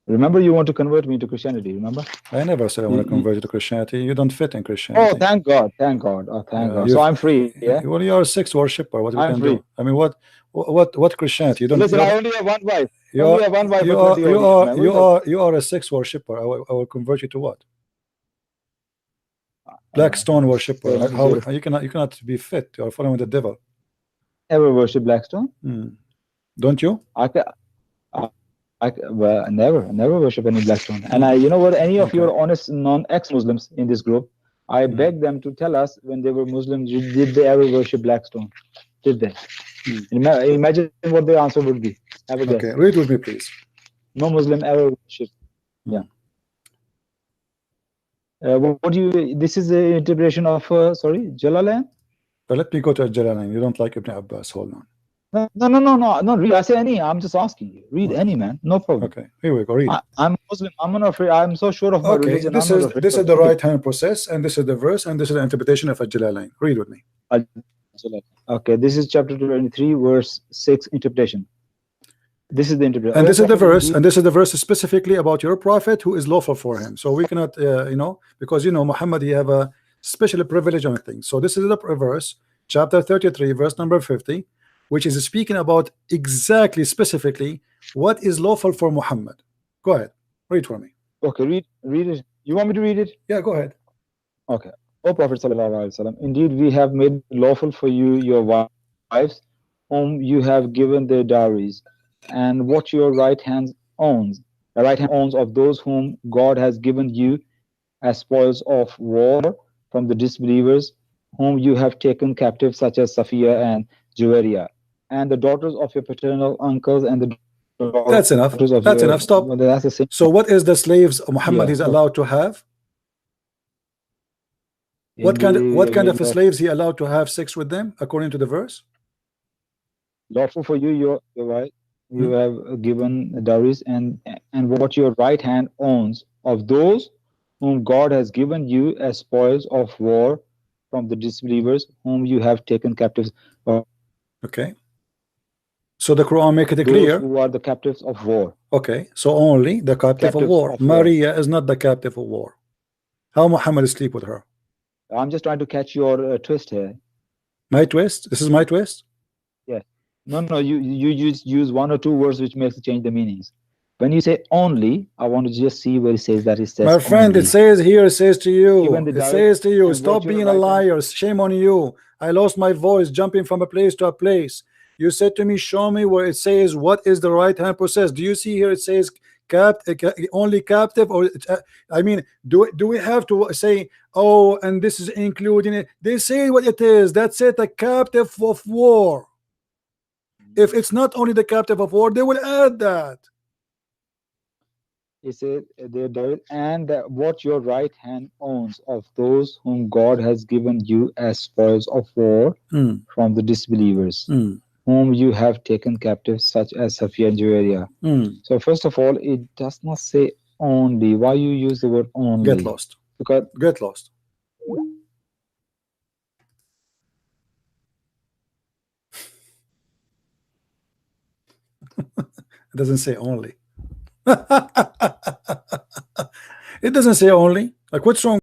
Remember, you want to convert me to Christianity, remember? I never said I want to convert you to Christianity. You don't fit in Christianity. Oh, thank God. Thank God. Oh, thank God. you're- So I'm free, yeah? Well, you're a sex worshipper. What we I'm can free. do? I mean, what Christianity? You don't. Listen, I only have one wife. Only have one wife for 20 odd years, man. You are a sex worshipper. I will convert you to what? Black stone worshipper. How you cannot be fit. You are following the devil. Ever worship Blackstone? Don't you? Well, never worship any Blackstone. And you know what? Any of your honest non-ex-Muslims in this group, I beg them to tell us when they were Muslims, did they ever worship Blackstone? Did they? Imagine what the answer would be. Have a guess. Okay, read with me, please. No Muslim ever worship. Yeah. What do you? This is the interpretation of sorry, Jalalain. Let me go to Jalalain. You don't like Ibn Abbas? Hold on. No. Read. I say any. I'm just asking you. Read any, man. No problem. Okay, here we go. Read. I'm Muslim. I'm not afraid. I'm so sure of my religion. This is the right hand process, and this is the verse, and this is the interpretation of Jalalain. Read with me. Okay, this is chapter 23, verse 6, interpretation. This is the interpretation. And this is the verse, and this is the verse specifically about your prophet who is lawful for him. So we cannot, because Muhammad, he have a special privilege on things. So this is the verse, chapter 33, verse number 50, which is speaking about exactly, specifically, what is lawful for Muhammad. Go ahead, read for me. Okay, read it. You want me to read it? Yeah, go ahead. Okay. O Prophet sallallahu alaihi wasallam, indeed we have made lawful for you your wives, whom you have given their dowries, and what your right hand owns, the right hand owns of those whom God has given you as spoils of war from the disbelievers, whom you have taken captive, such as Safiya and Juwairiya, and the daughters of your paternal uncles and the That's enough. That's enough. Stop. Well, that's the same. So what is the slaves Muhammad is allowed to have? What kind of slaves he allowed to have sex with them according to the verse? Lawful for you, your right. You have given dowries and what your right hand owns of those whom God has given you as spoils of war from the disbelievers, whom you have taken captives. Okay. So the Quran make it clear. Those who are the captives of war. Okay. So only the captive of war. Maria is not the captive of war. How Muhammad sleep with her? I'm just trying to catch your twist here. My twist? This is my twist? Yes. No. You just use one or two words which makes it change the meanings. When you say only, I want to just see where it says that. It says my friend, only. it says here, it says to you. It says to you, stop being a liar. Shame on you. I lost my voice jumping from a place to a place. You said to me, show me where it says what is the right hand process. Do you see here it says only captive, or I mean, do we have to say, oh, and this is including it? They say what it is. That's it, a captive of war. If it's not only the captive of war, they will add that. He said, and what your right hand owns of those whom God has given you as spoils of war from the disbelievers, whom you have taken captive, such as Safiya and Juwairiya. So first of all, it does not say only. Why you use the word only? Get lost. Because Get lost. It doesn't say only. It doesn't say only. Like, what's wrong?